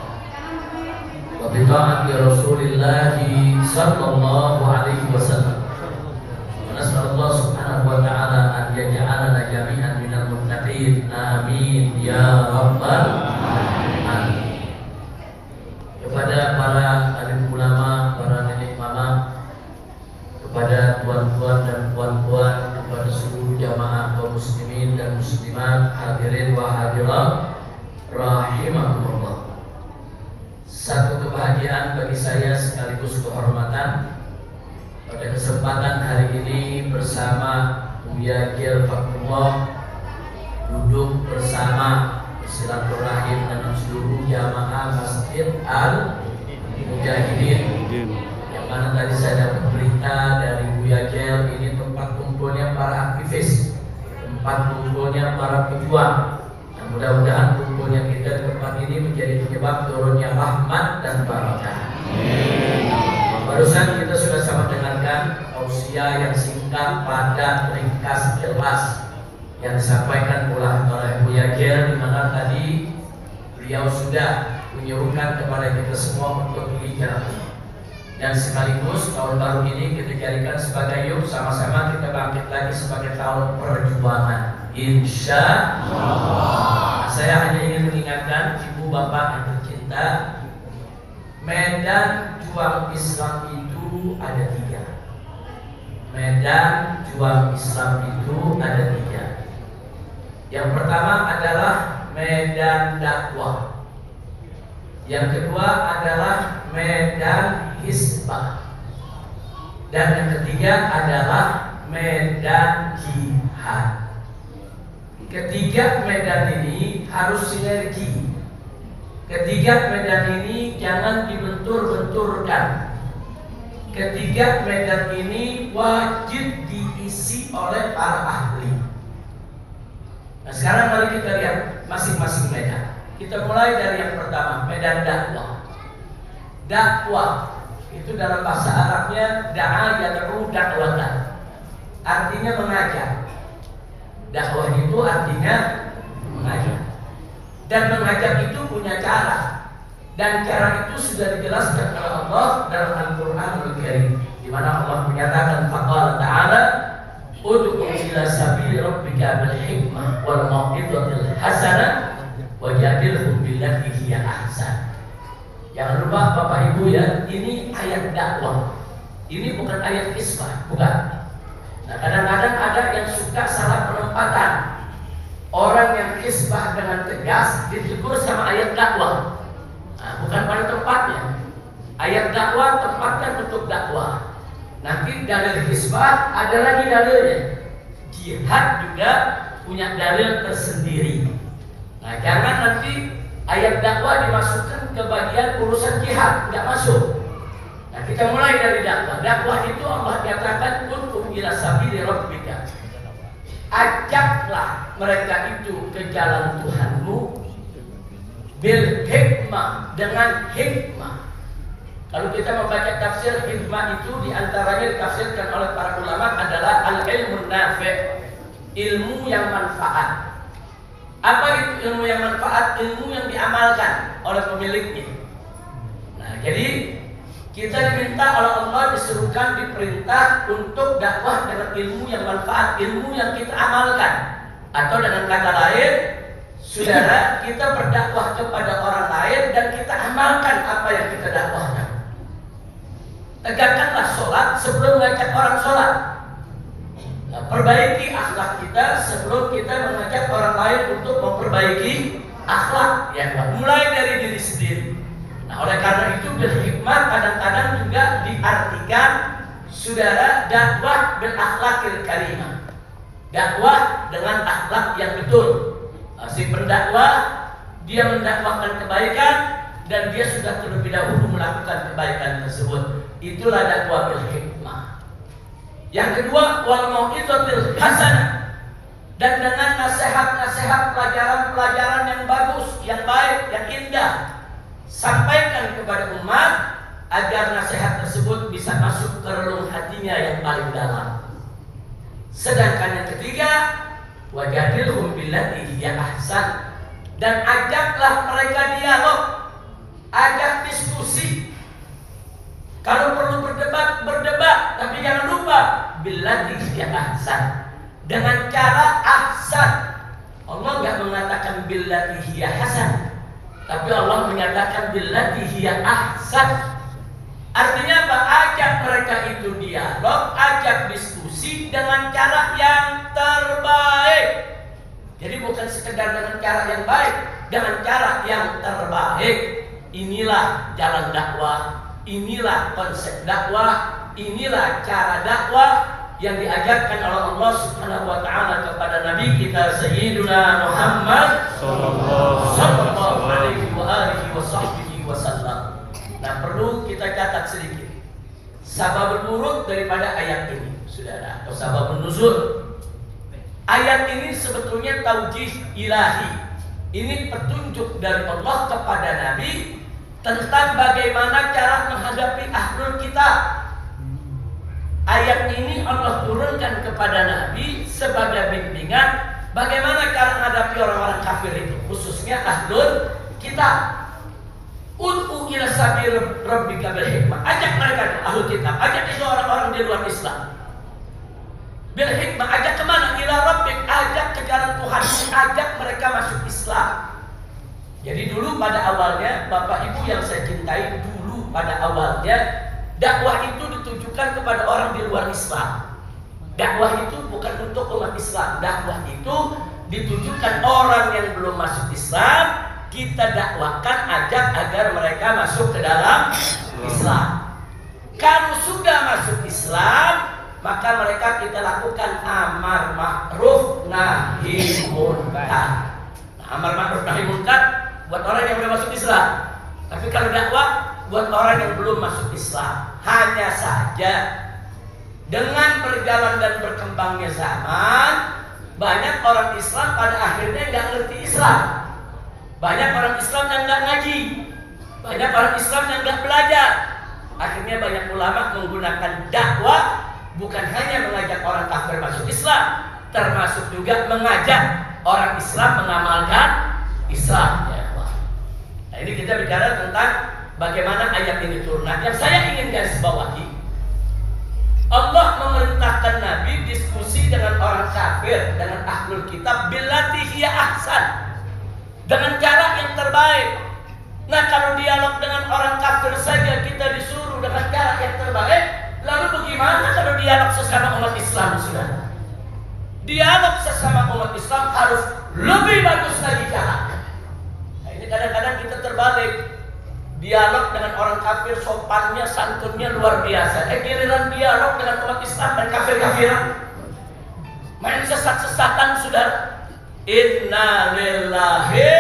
wa bi ta'ati Rasulillah sallallahu alaihi wasallam. Wa nas'alullah subhanahu wa ta'ala an yaj'alana jami'an minal muttaqin. Amin ya rabbal alamin. Kepada para alim ulama, para nenek mama, kepada tuan-tuan dan puan-puan, kepada seluruh jamaah kaum muslimin dan muslimat, hadirin wa hadirat rahimahumullah. Satu kebahagiaan bagi saya sekaligus kehormatan pada kesempatan hari ini bersama Buya Gil Fakullah duduk bersama bersilaturahim dengan seluruh jamaah Masjid Al Mujahidin, yang mana tadi saya dapat berita dari Buya Gil, ini tempat kumpulnya para aktivis, tempat kumpulnya para pejuang. Mudah-mudahan kumpulnya kita di tempat ini menjadi penyebab turunnya rahmat dan barakah. Barusan kita sudah sama dengarkan tausiah yang singkat, padat, ringkas, jelas yang disampaikan oleh Buya Gil, di mana tadi beliau sudah menyuruhkan kepada kita semua untuk hijrah. Dan sekaligus tahun baru ini kita jadikan sebagai yuk sama-sama kita bangkit lagi sebagai tahun perjuangan. Insya Allah. Saya hanya ingin mengingatkan ibu bapak yang tercinta, medan juang Islam itu ada 3. Medan juang Islam itu ada 3. Yang pertama adalah medan dakwah. Yang kedua adalah medan hisbah. Dan yang ketiga adalah medan jihad. Ketiga medan ini harus sinergi. Ketiga medan ini jangan dibentur-benturkan. Ketiga medan ini wajib diisi oleh para ahli. Nah, sekarang mari kita lihat masing-masing medan. Kita mulai dari yang pertama, medan dakwah. Dakwah itu dalam bahasa Arabnya da'a yad'u da'watan. Artinya mengajak. Dakwah itu artinya mengajak. Dan mengajak itu punya cara. Dan cara itu sudah dijelaskan oleh Allah dalam Al-Qur'anul Karim, di mana Allah menyatakan faqala ta'ala ud'u ila sabili rabbika bil hikmah wal mau'izatil hasanah wajadilhum billati hiya ahsan. Jangan lupa Bapak Ibu ya, ini ayat dakwah. Ini bukan ayat isbah, bukan. Nah, kadang-kadang ada yang suka salah penempatan. Orang yang isbah dengan tegas ditegur sama ayat dakwah. Nah, bukan pada tempatnya. Ayat dakwah tempatnya untuk dakwah. Nanti dalil isbah ada lagi dalilnya. Jihad juga punya dalil tersendiri. Nah, jangan nanti ayat dakwah dimasukkan ke bagian urusan jihad, tidak masuk. Nah, kita mulai dari dakwah. Dakwah itu Allah katakan ud'u ila sabili rabbika. Ajaklah mereka itu ke jalan Tuhanmu bil hikmah, dengan hikmah. Kalau kita membaca tafsir hikmah itu diantaranya ditafsirkan oleh para ulama adalah al-ilmu nafi', ilmu yang manfaat. Apa itu ilmu yang manfaat? Ilmu yang diamalkan oleh pemiliknya. Nah, jadi kita diminta oleh Allah, disuruhkan, diperintah untuk dakwah dengan ilmu yang manfaat, ilmu yang kita amalkan. Atau dengan kata lain, saudara, kita berdakwah kepada orang lain dan kita amalkan apa yang kita dakwahkan. Tegakkanlah sholat sebelum mengajak orang sholat. Nah, perbaiki akhlak kita sebelum kita mengajak orang lain untuk memperbaiki akhlak. Ya, mulai dari diri sendiri. Nah, oleh karena itu bil hikmah kadang-kadang juga diartikan saudara dakwah bil akhlakil karimah. Dakwah dengan akhlak yang betul. Nah, si pendakwah dia mendakwahkan kebaikan dan dia sudah terlebih dahulu melakukan kebaikan tersebut. Itulah dakwah bil hikmah. Yang kedua, wal mau'izatil hasanah, dan dengan nasihat-nasihat, pelajaran-pelajaran yang bagus, yang baik, yang indah, sampaikan kepada umat agar nasihat tersebut bisa masuk ke relung hatinya yang paling dalam. Sedangkan yang ketiga, wajadilhum billati hiya ahsan, dan ajaklah mereka dialog, ajak diskusi. Kalau perlu berdebat, berdebat, tapi jangan lupa billati hiya ahsan, dengan cara ahsan. Allah enggak mengatakan billati hiya hasan, tapi Allah menyatakan billati hiya ahsan. Artinya apa? Ajak mereka itu dialog, ajak diskusi dengan cara yang terbaik. Jadi bukan sekedar dengan cara yang baik, dengan cara yang terbaik. Inilah jalan dakwah. Inilah konsep dakwah, inilah cara dakwah yang diajarkan oleh Allah Subhanahu wa taala kepada Nabi kita Sayyiduna Muhammad sallallahu alaihi wasallam. Nah, perlu kita catat sedikit sabab nurut daripada ayat ini, Saudara, atau sabab nuzul. Ayat ini sebetulnya taujih ilahi. Ini petunjuk dari Allah kepada Nabi tentang bagaimana cara menghadapi ahlul kitab. Ayat ini Allah turunkan kepada Nabi sebagai bimbingan bagaimana cara menghadapi orang-orang kafir itu, khususnya ahlul kitab. Ud'u Ud'u ila sabil rabbika bil hikmah. Ajak mereka ahli kitab, ajak itu orang-orang di luar Islam. Bil hikmah, ajak kemana? Ila rabbik, ajak ke jalan Tuhan, ajak mereka masuk Islam. Jadi dulu pada awalnya, Bapak Ibu yang saya cintai, dulu pada awalnya dakwah itu ditujukan kepada orang di luar Islam. Dakwah itu bukan untuk umat Islam. Dakwah itu ditujukan orang yang belum masuk Islam, kita dakwakan, ajak agar mereka masuk ke dalam Islam. Kalau sudah masuk Islam, maka mereka kita lakukan amar ma'ruf nahi munkar. Amar ma'ruf nahi munkar buat orang yang sudah masuk Islam. Tapi kalau dakwah buat orang yang belum masuk Islam. Hanya saja dengan berjalan dan berkembangnya zaman, banyak orang Islam pada akhirnya nggak ngerti Islam. Banyak orang Islam yang nggak ngaji. Banyak orang Islam yang nggak belajar. Akhirnya banyak ulama menggunakan dakwah bukan hanya mengajak orang kafir masuk Islam, termasuk juga mengajak orang Islam mengamalkan Islam. Ya Allah. Nah, ini kita bicara tentang bagaimana ayat ini turun. Nah, yang saya ingin garis bawahi, Allah memerintahkan Nabi diskusi dengan orang kafir, dengan ahlul kitab, billati hiya ahsan, dengan cara yang terbaik. Nah, kalau dialog dengan orang kafir saja kita disuruh dengan cara yang terbaik, lalu bagaimana kalau dialog sesama umat Islam, saudara? Dialog sesama umat Islam harus lebih bagus lagi caranya. Nah, ini kadang-kadang kita terbalik. Dialog dengan orang kafir sopannya, santunnya luar biasa. Giliran dialog dengan umat Islam dan kafir-kafiran, main sesat-sesatan, saudara. Inna lillahi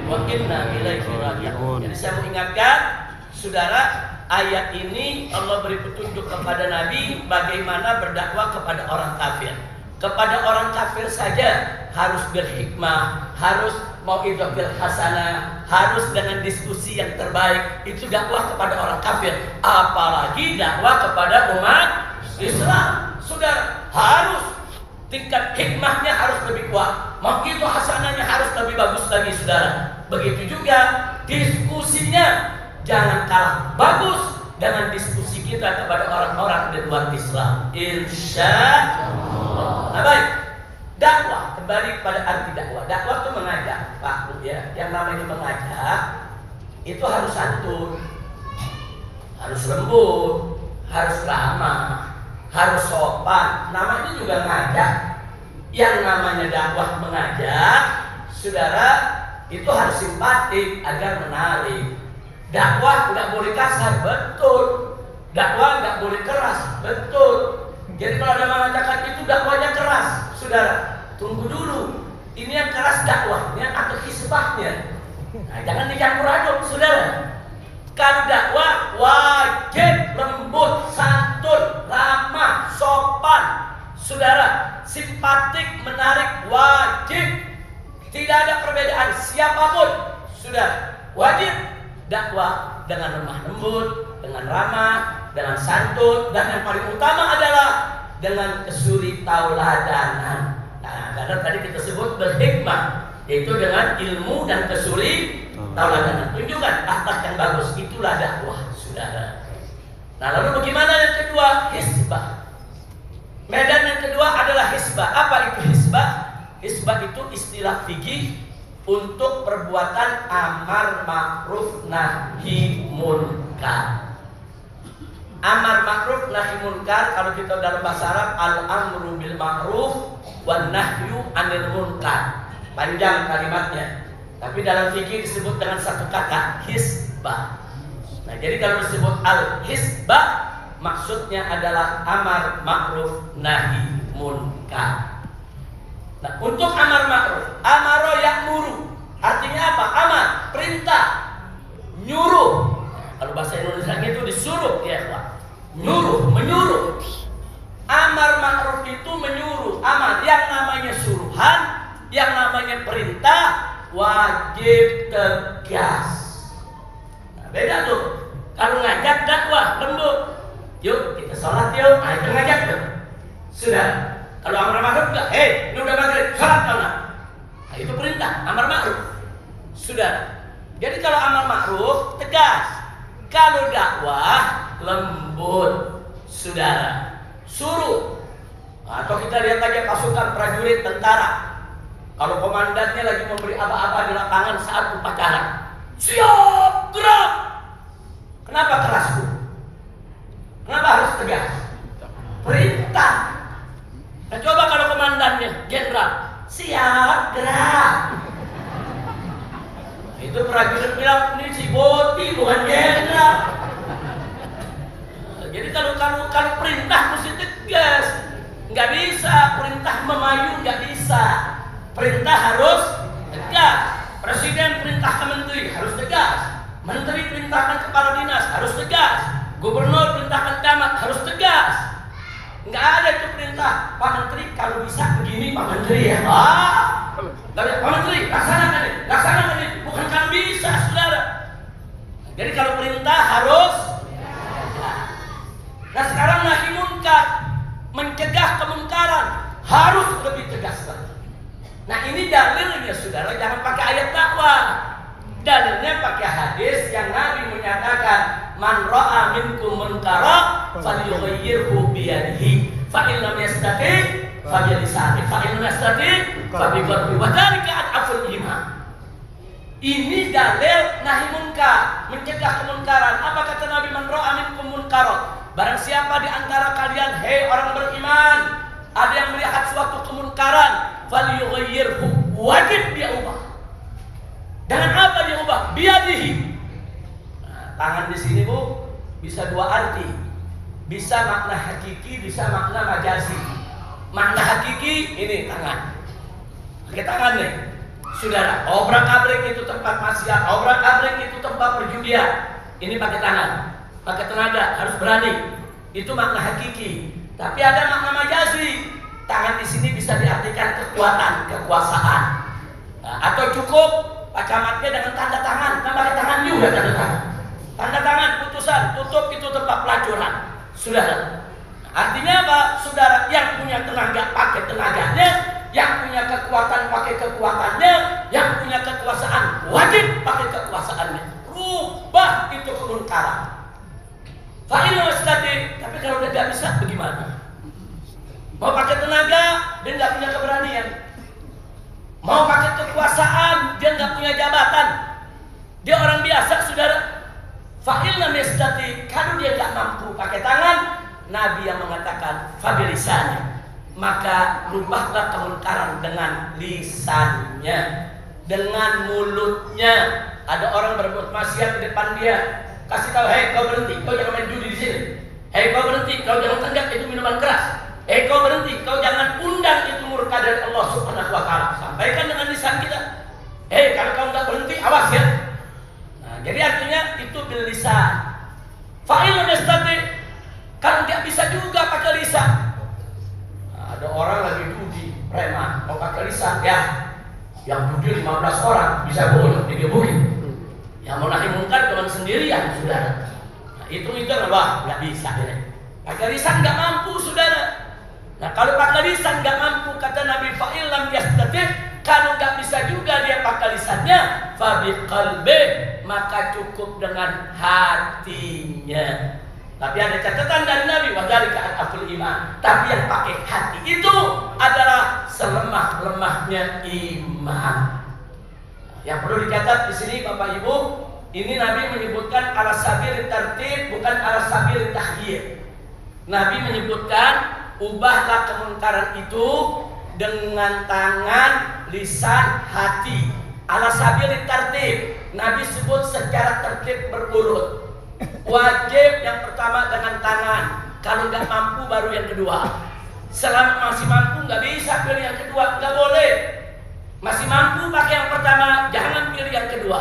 wa inna ilaihi raji'un. Jadi saya mau ingatkan, saudara, ayat ini Allah beri petunjuk kepada Nabi bagaimana berdakwah kepada orang kafir. Kepada orang kafir saja harus berhikmah, harus mau'izah bil hasanah, harus dengan diskusi yang terbaik. Itu dakwah kepada orang kafir. Apalagi dakwah kepada umat Islam, saudara, harus tingkat hikmahnya harus lebih kuat, mau'izah hasanahnya harus lebih bagus lagi, saudara. Begitu juga diskusinya jangan kalah bagus dengan diskusi kita kepada orang-orang di luar Islam. Insya Allah. Nah, baik. Dakwah, kembali pada arti dakwah. Dakwah itu mengajak, Pak, ya. Yang namanya mengajak itu harus santun, harus lembut, harus ramah, harus sopan. Namanya juga ngajak. Yang namanya dakwah mengajak, saudara, itu harus simpatik agar menarik. Dakwah nggak boleh kasar, betul. Dakwah nggak boleh keras, betul. Jadi kalau ada mengatakan itu dakwahnya keras, saudara, tunggu dulu. Ini yang keras dakwahnya atau hisbahnya? Nah, jangan dicampur aduk, saudara. Kalau dakwah wajib lembut, santun, ramah, sopan, saudara, simpatik, menarik, wajib. Tidak ada perbedaan siapapun, saudara, wajib dakwah dengan lemah lembut, dengan ramah, dengan santun, dan yang paling utama adalah dengan kesuri tauladanan. Nah, karena tadi kita sebut berhikmah, yaitu dengan ilmu dan kesuri tauladanan. Tunjukkan akhlak yang bagus, itulah dakwah, saudara. Nah, lalu bagaimana yang kedua? Hisbah. Medan yang kedua adalah hisbah. Apa itu hisbah? Hisbah itu istilah fikih untuk perbuatan amar ma'ruf nahi munkar. Amar ma'ruf nahi munkar, kalau kita dalam bahasa Arab, al-amru bil ma'ruf wan nahyu anil munkar. Panjang kalimatnya, tapi dalam fikih disebut dengan satu kata, hisbah. Nah, jadi kalau disebut al-hisbah, maksudnya adalah amar ma'ruf nahi munkar. Nah, untuk amar ma'ruf, amaro ya'muru, artinya apa? Amar, perintah, nyuruh. Kalau bahasa Indonesia itu disuruh, ya Pak. Nyuruh, menyuruh. Amar ma'ruf itu menyuruh. Amar, yang namanya suruhan, yang namanya perintah, wajib tegas. Nah, beda tuh. Kalau ngajak dakwah lembut, yuk kita sholat yuk. Nah, itu ngajak tuh. Sudah. Kalau amar ma'ruf enggak, ini udah maghrib, sholat kau nak. Nah, itu perintah, amar ma'ruf. Sudah. Jadi kalau amar ma'ruf tegas, Kalau dakwah lembut, saudara. Suruh. Atau kita lihat aja pasukan prajurit tentara. Kalau komandannya lagi memberi aba-aba di lapangan saat upacara, siap gerak. Kenapa keras, Bu? Kenapa harus tegas? Perintah. Nah, coba kalau komandannya jenderal, siap gerak. Itu prajurit bilang, ini si Boti bukan jenderal. Jadi kalau perintah mesti tegas. Nggak bisa perintah memayu, nggak bisa. Perintah harus tegas. Presiden perintahkan menteri harus tegas. Menteri perintahkan kepala dinas harus tegas. Gubernur perintahkan camat harus tegas. Nggak ada itu perintah, Pak Menteri kalau bisa begini Pak Menteri ya. Pak Menteri laksanakan ini, bukan kalau bisa, saudara. Jadi kalau perintah harus. Nah sekarang nahi munkar, mencegah kemungkaran harus lebih tegas lagi. Nah ini dalilnya, saudara, jangan pakai ayat dakwah. Dalilnya pakai hadis yang Nabi menyatakan, man ra'a minkum munkara falyughayyirhu biyadihi, fa in lam yastati fa bilisanihi, fa in lam yastati fa biqalbihi, wa dzalika ad'aful iman. Ini dalil nahi munkar, mencegah kemungkaran. Apa kata Nabi? Man ra'a minkum munkara, barang siapa di antara kalian, hei orang beriman, ada yang melihat suatu kemungkaran, falyughayyirhu, wajib dia ubah. Dengan apa dia ubah? Biadihi. Nah, tangan di sini, Bu, bisa dua arti. Bisa makna hakiki, bisa makna majazi. Makna hakiki ini tangan. Pakai tangan nih, saudara. Obrak-abrik itu tempat maksiat, obrak-abrik itu tempat perjudian. Ini pakai tangan, pakai tenaga, harus berani. Itu makna hakiki. Tapi ada makna majazi. Tangan di sini bisa diartikan kekuatan, kekuasaan. Nah, atau cukup Pak Camatnya dengan tanda tangan, kan pakai tangan juga tanda tangan. Tanda tangan putusan, tutup itu tempat pelacuran. Saudara. Artinya apa? Saudara, yang punya tenaga pakai tenaganya, yang punya kekuatan pakai kekuatannya, yang punya kekuasaan wajib pakai kekuasaannya. Rubah itu kemungkaran. Fa'il wastati, tapi kalau dia nggak bisa bagaimana? Mau pakai tenaga, dia nggak punya keberanian. Mau pakai kekuasaan, dia nggak punya jabatan. Dia orang biasa, saudara. Fa'il lam yastati, kalau dia nggak mampu pakai tangan, Nabi yang mengatakan fabilisannya, maka rubahlah kemungkaran dengan lisannya, dengan mulutnya. Ada orang berbuat maksiat di depan dia, kasih tahu, hei kau berhenti, kau jangan main judi di sini. Hei kau berhenti, kau jangan tenggak itu minuman keras. Hei kau berhenti, kau jangan undang itu murka dari Allah Subhanahu wa Ta'ala. Sampaikan dengan lisan kita. Hei kalau kau nggak berhenti, awas ya. Nah, jadi artinya itu bil lisan. Fa'il lam yastati, kan nggak bisa juga pakai lisan. Nah, ada orang lagi judi, preman, mau pakai lisan, ya. Yang judi 15 orang bisa bunuh, digebukin. Yang mau nahi munkar cuma sendirian, saudara. Nah, itu apa? Nggak bisa ini. Pakai lisan nggak mampu, saudara. Nah kalau pakai lisan nggak mampu, kata Nabi, fa'il lam yastati, kalau nggak bisa juga dia pakai lisannya, fa biqalbi, maka cukup dengan hatinya. Tapi ada catatan dari Nabi, wa dzalika ad'aful iman. Tapi yang pakai hati itu adalah selemah-lemahnya iman. Yang perlu dicatat di sini, Bapak Ibu, ini Nabi menyebutkan ala sabil tartib, bukan ala sabil tahyir. Nabi menyebutkan ubahlah kemungkaran itu dengan tangan, lisan, hati. Ala sabil tartib. Nabi sebut secara tertib berurut. Wajib yang pertama dengan tangan. Kalau nggak mampu baru yang kedua. Selama masih mampu nggak bisa pilih yang kedua, nggak boleh. Masih mampu pakai yang pertama, jangan pilih yang kedua.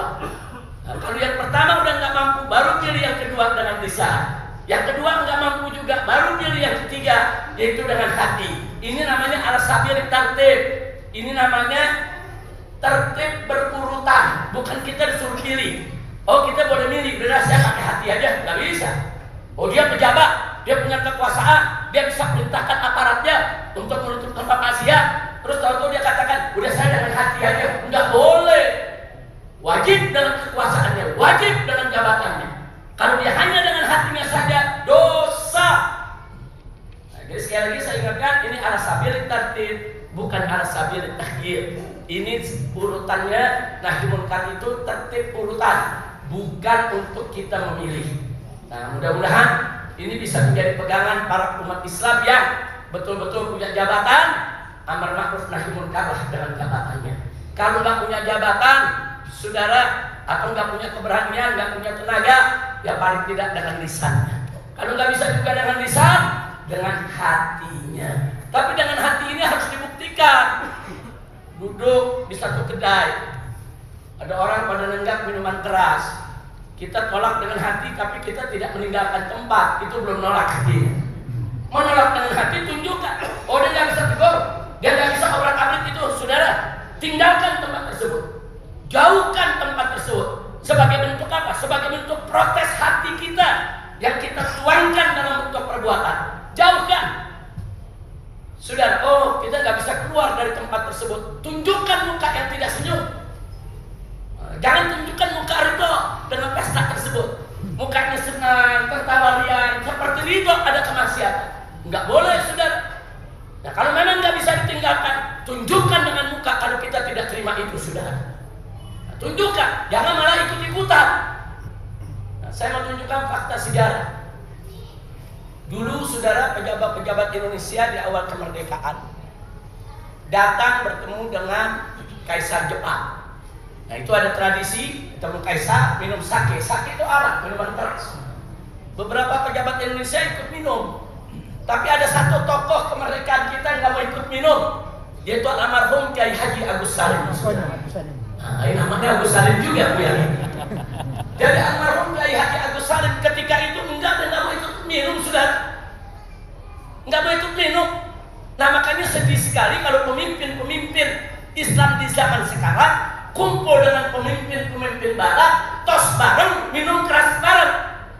Nah, kalau yang pertama udah nggak mampu, baru pilih yang kedua dengan lisan. Yang kedua nggak mampu juga, baru pilih yang ketiga, yaitu dengan hati. Ini namanya al-sabil tartib. Ini namanya tertib berurutan. Bukan kita disuruh pilih. Oh kita boleh milih, benar saya pakai hati aja, nggak bisa. Oh dia pejabat, dia punya kekuasaan, dia bisa perintahkan aparatnya untuk menutup tempat maksiat. Terus tahu-tahu dia katakan, udah saya dengan hati aja, nggak boleh. Wajib dalam kekuasaannya, wajib dalam jabatannya. Kalau dia bukan ala sabil takhyir. Ini urutannya nahi munkar itu tertib urutan, bukan untuk kita memilih. Nah, mudah-mudahan ini bisa menjadi pegangan para umat Islam yang betul-betul punya jabatan, amar ma'ruf nahi munkar dengan jabatannya. Kalau nggak punya jabatan, saudara, atau nggak punya keberanian, nggak punya tenaga, ya paling tidak dengan lisannya. Kalau nggak bisa juga dengan lisan, dengan hatinya. Tapi dengan hati ini harus dibuktikan. Duduk di satu kedai, ada orang pada nenggak minuman keras. Kita tolak dengan hati, tapi kita tidak meninggalkan tempat. Itu belum nolak hati. Menolak dengan hati, tunjukkan. Oh, dia nggak bisa tegur, dia nggak bisa obrak-abrik itu, saudara. Tinggalkan tempat tersebut, jauhkan tempat tersebut. Sebagai bentuk apa? Sebagai bentuk protes hati kita yang kita tuangkan dalam bentuk perbuatan. Jauhkan, saudara. Oh, kita nggak bisa keluar dari tempat tersebut. Tunjukkan muka yang tidak senyum. Jangan tunjukkan muka ridho dengan pesta tersebut. Mukanya senang, tertawa riang, seperti ridho ada kemaksiatan. Nggak boleh, saudara. Nah, kalau memang nggak bisa ditinggalkan, tunjukkan dengan muka kalau kita tidak terima itu, saudara. Nah, tunjukkan, jangan malah ikut-ikutan. Nah, saya mau tunjukkan fakta sejarah. Dulu, saudara, pejabat-pejabat Indonesia di awal kemerdekaan datang bertemu dengan Kaisar Jepang. Nah, itu ada tradisi ketemu Kaisar minum sake. Sake itu arak, minuman keras. Beberapa pejabat Indonesia ikut minum. Tapi ada satu tokoh kemerdekaan kita yang nggak mau ikut minum, yaitu almarhum Kiai Haji Agus Salim. Nah, ini namanya Agus Salim juga, Bu ya. Jadi almarhum Kiai Haji Agus Salim ketika itu nggak mau ikut minum, saudara. Nggak mau ikut minum. Nah, makanya sedih sekali kalau pemimpin-pemimpin Islam di zaman sekarang kumpul dengan pemimpin-pemimpin barat, tos bareng, minum keras bareng.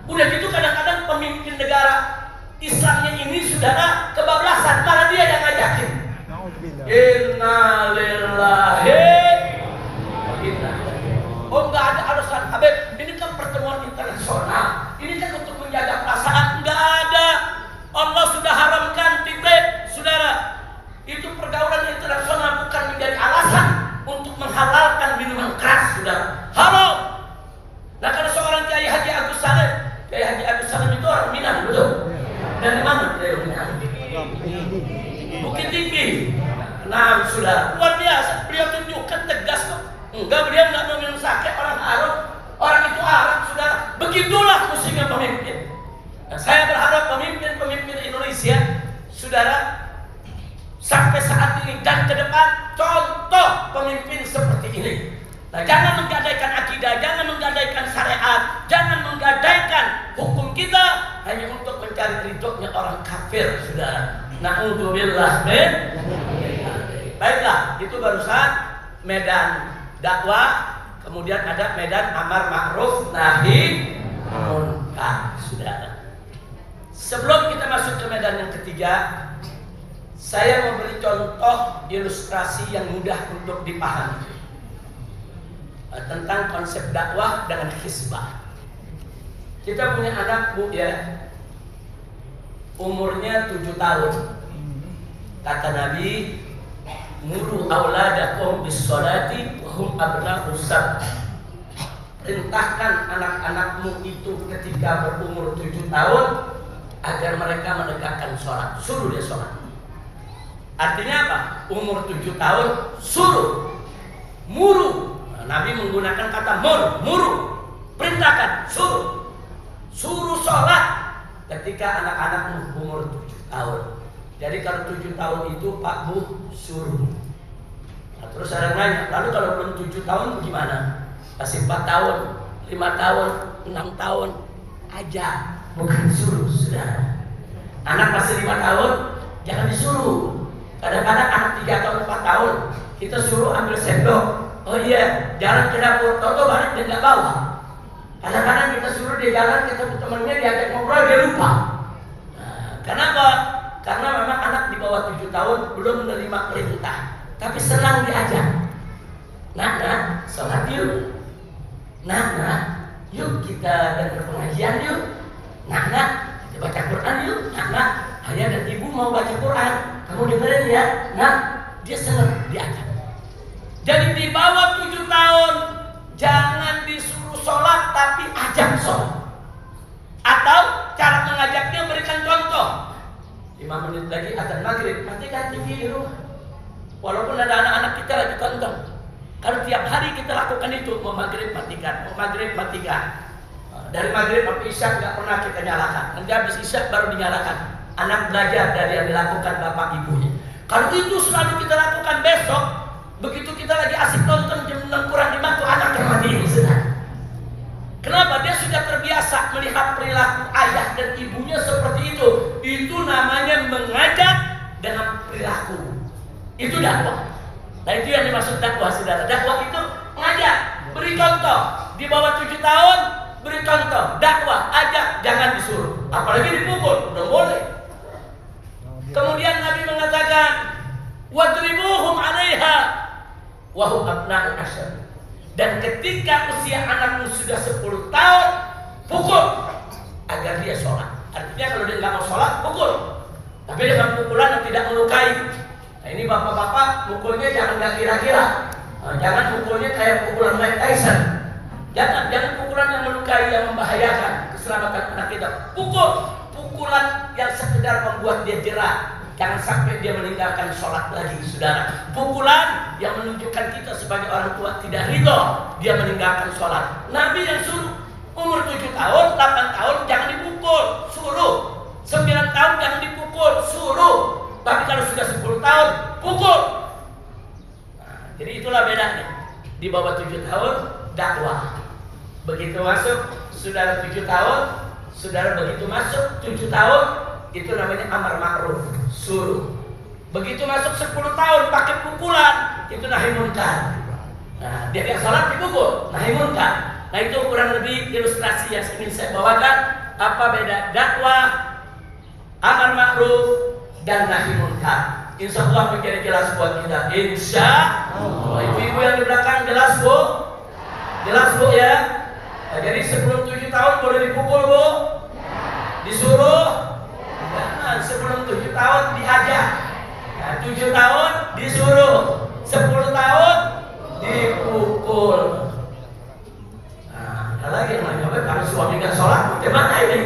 Udah gitu kadang-kadang pemimpin negara Islamnya ini, saudara, kebablasan, malah dia yang ngajakin. Innalillahi. Oh, nggak ada alasan, Habib. Ini kan pertemuan internasional. Ini kan untuk menjaga perasaan. Nggak ada. Allah sudah haramkan titik, saudara. Itu pergaulan internasional bukan menjadi alasan untuk menghalalkan minuman keras, saudara. Haram. Nah, kalau seorang Kiai Haji Agus Salim, Kiai Haji Agus Salim itu orang Minang, betul? Dari mana beliau Minang? Bukit Tinggi. Nah, saudara, luar biasa. Beliau tunjukkan tegas kok. Enggak, beliau nggak mau minum sake, orang Arab. Orang itu Arab, saudara. Begitulah musimnya pemimpin. Nah, saya berharap pemimpin-pemimpin Indonesia, saudara, sampai saat ini dan ke depan contoh pemimpin seperti ini. Nah, jangan menggadaikan akidah, jangan menggadaikan syariat, jangan menggadaikan hukum kita hanya untuk mencari ridhonya orang kafir, saudara. Na'udzubillah min. Baiklah, itu barusan medan dakwah, kemudian ada medan amar ma'ruf nahi munkar, saudara. Sebelum kita masuk ke medan yang ketiga, saya memberi contoh ilustrasi yang mudah untuk dipahami tentang konsep dakwah dengan hizbah. Kita punya anak, Bu ya, umurnya 7 tahun. Kata Nabi, muru auladakum bis-sholati wa hum abna'us sab'ah. Perintahkan anak-anakmu itu ketika berumur 7 tahun agar mereka menegakkan sholat. Suruh dia sholat. Artinya apa? Umur 7 tahun suruh, muru. Nabi menggunakan kata muru, perintahkan, suruh sholat ketika anak-anakmu umur 7 tahun. Jadi kalau 7 tahun itu Pak Bu suruh. Nah, terus ada nanya, lalu kalau belum 7 tahun gimana? Kasih 4 tahun, 5 tahun, 6 tahun aja, bukan suruh, saudara. Anak masih 5 tahun, jangan disuruh. Kadang-kadang anak 3 tahun, 4 tahun, kita suruh ambil sendok. Oh iya, jalan ke dapur, toto balik dia nggak bawa. Kadang-kadang kita suruh dia jalan, ketemu temannya, diajak ngobrol, dia lupa. Nah, kenapa? Karena memang anak di bawah 7 tahun belum menerima perintah, tapi senang diajak. Nah, sholat yuk. Nah, yuk kita dengar pengajian yuk. Nah, kita baca Quran yuk. Nah, ayah dan ibu mau baca Quran, kamu dengerin ya. Nah, dia senang diajak. Jadi di bawah 7 tahun jangan disuruh sholat tapi ajak sholat. Atau cara mengajaknya berikan contoh. 5 menit lagi azan maghrib, matikan TV di rumah. Walaupun ada anak-anak kita lagi tonton. Kalau tiap hari kita lakukan itu, mau maghrib matikan, mau maghrib matikan. Dari maghrib sampai isya nggak pernah kita nyalakan. Nanti habis isya baru dinyalakan. Anak belajar dari yang dilakukan bapak ibunya. Kalau itu selalu kita lakukan besok, begitu kita lagi asik nonton jam 6 kurang 5 tuh anak yang mati sudah. Kenapa? Dia sudah terbiasa melihat perilaku ayah dan ibunya seperti itu. Itu namanya mengajak dengan perilaku. Itu dakwah. Nah itu yang dimaksud dakwah, saudara. Dakwah itu mengajak, beri contoh. Di bawah 7 tahun, beri contoh. Dakwah, ajak, jangan disuruh. Apalagi dipukul, udah boleh. Kemudian Nabi mengatakan, wadribuhum 'alaiha wa hum abna'u asyr. Dan ketika usia anakmu sudah 10 tahun, pukul agar dia sholat. Artinya kalau dia nggak mau sholat, pukul. Tapi dengan pukulan yang tidak melukai. Nah ini bapak-bapak pukulnya jangan nggak kira-kira. Jangan pukulnya kayak pukulan Mike Tyson. Jangan pukulan yang melukai, yang membahayakan keselamatan anak kita. Pukulan yang sekedar membuat dia jerah. Jangan sampai dia meninggalkan sholat lagi, saudara. Pukulan yang menunjukkan kita sebagai orang tua tidak ridho dia meninggalkan sholat. Nabi yang suruh umur 7 tahun, 8 tahun jangan dipukul, suruh. 9 tahun jangan dipukul, suruh. Tapi kalau sudah 10 tahun, pukul. Nah, jadi itulah bedanya. Di bawah 7 tahun, dakwah. Begitu masuk, saudara 7 tahun, saudara begitu masuk 7 tahun, itu namanya amar ma'ruf, suruh. Begitu masuk 10 tahun pakai pukulan, itu nahi munkar. Nah, dia yang salat dipukul, nahi munkar. Nah, itu kurang lebih ilustrasi yang ingin saya bawakan. Apa beda dakwah, amar ma'ruf, dan nahi munkar. Insya Allah menjadi jelas buat kita. Insya Allah. Ibu-ibu yang di belakang jelas bu? Jelas bu ya? Nah, jadi sebelum 7 tahun boleh dipukul bu? Disuruh? Jangan, sebelum 7 tahun diajak. Nah, 7 tahun disuruh, 10 tahun dipukul. Nah, ada lagi yang nanya, kalau suami nggak sholat, gimana ini?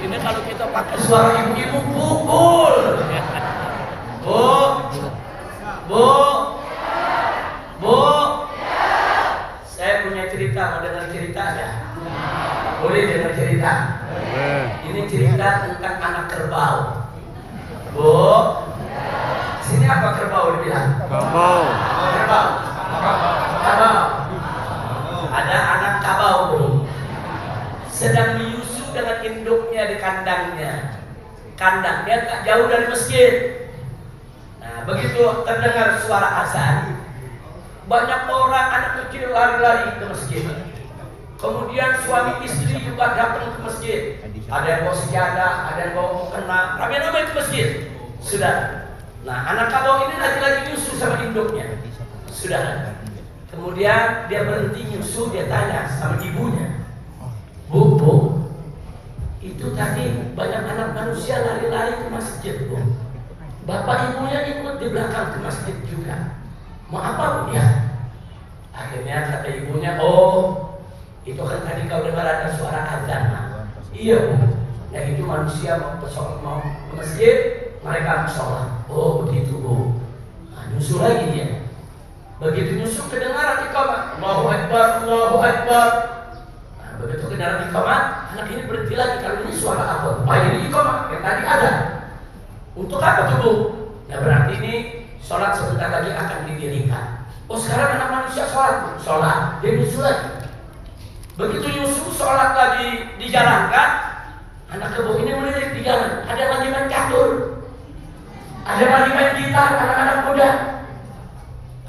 Ini kalau kita pakai suara ibu-ibu pukul. Bu, saya punya cerita, mau dengar cerita ya? Boleh dengar cerita? Ini cerita tentang anak kerbau. Bu, sini apa kerbau dibilang? Kerbau. Kabau. Ada anak kabau bu, sedang menyusu dengan induknya di kandangnya. Kandangnya tak jauh dari masjid. Nah, begitu terdengar suara azan, banyak orang anak kecil lari-lari ke masjid. Kemudian suami istri juga datang ke masjid. Ada yang bawa sejadah, ada yang bawa mukena, ramai-ramai ke masjid. Sudah. Nah, anak kabau ini lagi-lagi nyusu sama induknya. Sudah. Kemudian dia berhenti nyusu, dia tanya sama ibunya, Bu, itu tadi banyak anak manusia lari-lari ke masjid, Bu. Bapak ibunya ikut di belakang ke masjid juga. Mau apa Bu ya? Akhirnya kata ibunya, oh itu kan tadi kau dengar ada suara azan. Iya Bu. Nah itu manusia mau ke masjid, mereka sholat. Oh begitu Bu. Nah, nyusul lagi dia. Begitu nyusul kedengaran iqamah, Allahu Akbar, Allahu Akbar. Nah, begitu kedengaran iqamah, anak ini berhenti lagi. Kalau ini suara apa? Oh ini iqamah, yang tadi ada. Untuk apa tuh Bu? Nah berarti ini sholat sebentar lagi akan didirikan. Oh sekarang anak manusia sholat, sholat, dia nyusul lagi. Begitu nyusul sholat lagi dijalankan, anak kebo ini melirik di jalan. Ada lagi main catur, ada lagi main gitar, anak-anak muda.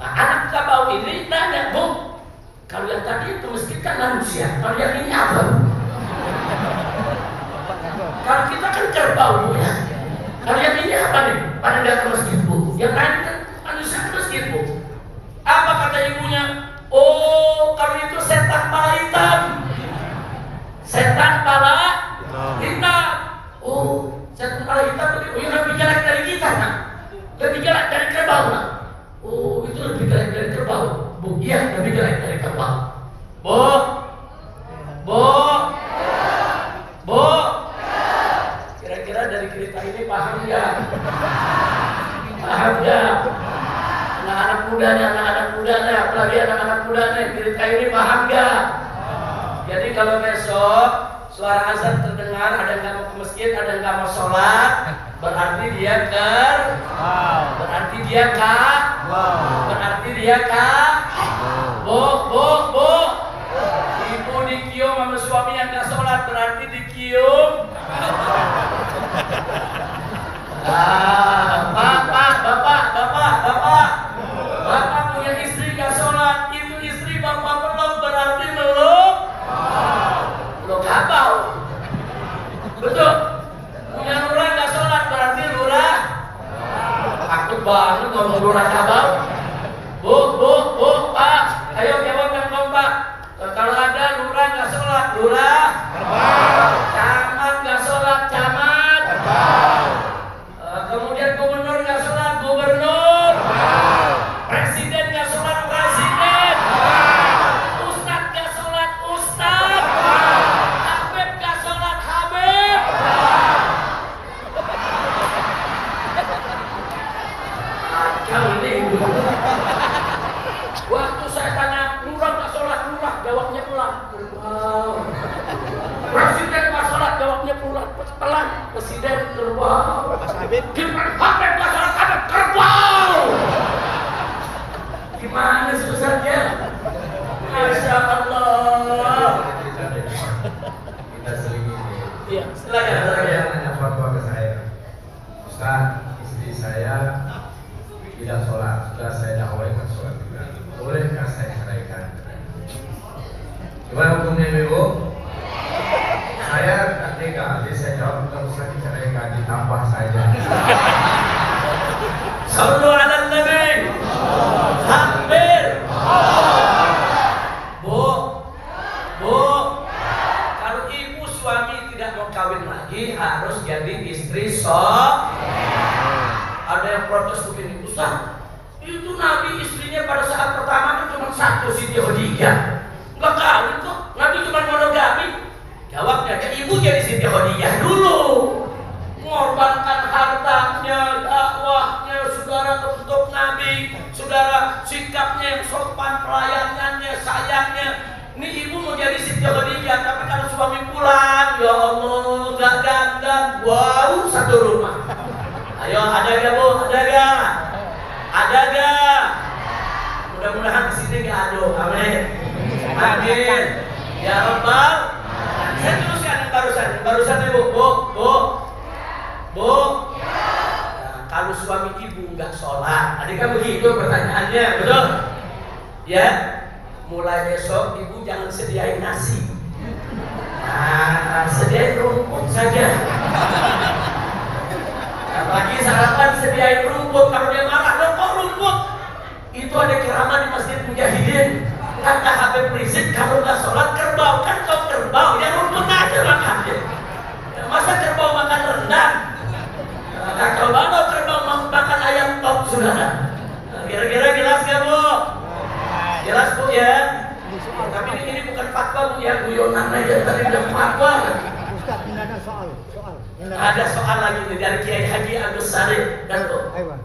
Nah, anak kabau ini nanya, Bu, kalau yang tadi itu masjid kan manusia, kalau yang ini apa? Kalau kita kan kerbau Bu ya. Kalau yang ini apa nih? Pada nggak ke masjid Bu. Yang lain kan manusia ke masjid Bu. Apa kata ibunya? Oh, kalau itu setan kepala hitam. Setan kepala hitam. lebih jelek dari kita, nak. Lebih jelek dari kerbau, nak. Oh, itu lebih jelek dari kerbau. Bu, iya, lebih jelek dari kerbau. Bu, kira-kira dari cerita ini paham nggak? Paham nggak? Anak-anak muda nih, apalagi anak-anak muda nih, cerita ini paham nggak? Jadi kalau besok suara azan terdengar, ada yang nggak mau ke masjid, ada yang nggak mau sholat, berarti dia berarti dia Bu. Ibu dikium sama suami yang nggak sholat, berarti dikium. Bapak punya istri nggak sholat, itu istri bapak belum, berarti belum kabau. Betul. Punya lurah nggak sholat, berarti lurah. Takut banget ngomong lurah kabau. Bu, Pak, ayo jawab yang kompak. Kalau ada lurah nggak sholat, lurah. Camat nggak sholat, camat. Kemudian gubernur nggak sholat, gubernur. Presiden nggak sholat, presiden. Ustadz nggak sholat, ustadz. Habib nggak sholat, habib. Kau ini. Waktu saya tanya, lurah nggak sholat, lurah, jawabnya pelan. Presiden nggak sholat, jawabnya pelan. Presiden kerbau. Habib nggak sholat, habib kerbau. Gimana susahnya? Masya Allah. Kita sering ini. Iya, silakan. Ada yang nanya fatwa ke saya. Ustaz, istri saya tidak sholat. Sudah saya dakwahkan sholat juga. Bolehkah saya ceraikan? Gimana hukumnya Ibu? Saya ketika jadi saya jawab tidak usah diceraikan, ditambah saja. Sallu ala nabi. Takbir. Bu. Kalau ibu suami tidak mau kawin lagi, harus jadi istri Ada yang protes begini, Ustaz, itu Nabi istrinya pada saat pertama itu cuma satu, Siti Khadijah. Enggak kawin kok, Nabi cuma monogami. Jawabnya, ibu jadi Siti Khadijah dulu. Mengorbankan hartanya, dakwahnya, saudara untuk Nabi, saudara sikapnya yang sopan, pelayanannya, sayangnya. Ini ibu mau jadi Siti Khadijah, tapi kalau suami pulang, ya Allah, gak dandan, wow, satu rumah. Ayo, ada gak Bu? Ada gak? Mudah-mudahan di sini gak ada. Amin. Amin. Ya Rabbal. Saya teruskan yang barusan Bu. Nah, kalau suami ibu nggak sholat, tadi kan begitu pertanyaannya, betul? Ya. Mulai besok ibu jangan sediain nasi. Nah, sediain rumput saja. Apalagi sarapan sediain rumput. Kalau dia marah, loh kok rumput? Itu ada ceramah di Masjid Mujahidin. Kata Habib Rizik, kalau nggak sholat kerbau, kan kau kerbau, ya rumput aja makannya. Ya, masa kerbau makan rendang? Kacau banget kerbau makan ayam top, saudara. Nah, kira-kira jelas nggak Bu? Jelas Bu ya? Tapi ini bukan fatwa Bu ya, guyonan aja tadi udah fatwa. Ustaz, ini ada soal. Ada soal lagi nih dari Kiai Haji Agus Sarif dan Bu. Ayo.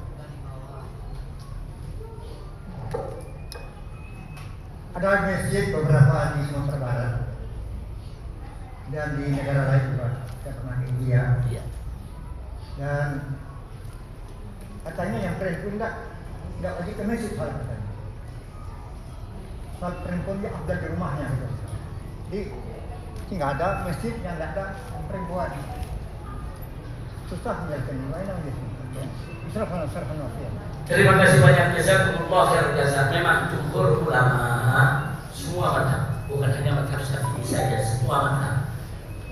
Ada masjid beberapa di Sumatera Barat dan di negara lain juga, saya pernah di India. Iya. Dan katanya yang perempuan nggak lagi ke masjid soal katanya. Soal perempuan dia abdal di rumahnya gitu. Jadi nggak ada masjid yang nggak ada perempuan. Susah menjalankan gimana gitu. Serahkan ya. Terima kasih banyak, jazakumullah khair jazaa. Memang jumhur ulama semua mazhab, bukan hanya mazhab Syafi'i saja, semua mazhab.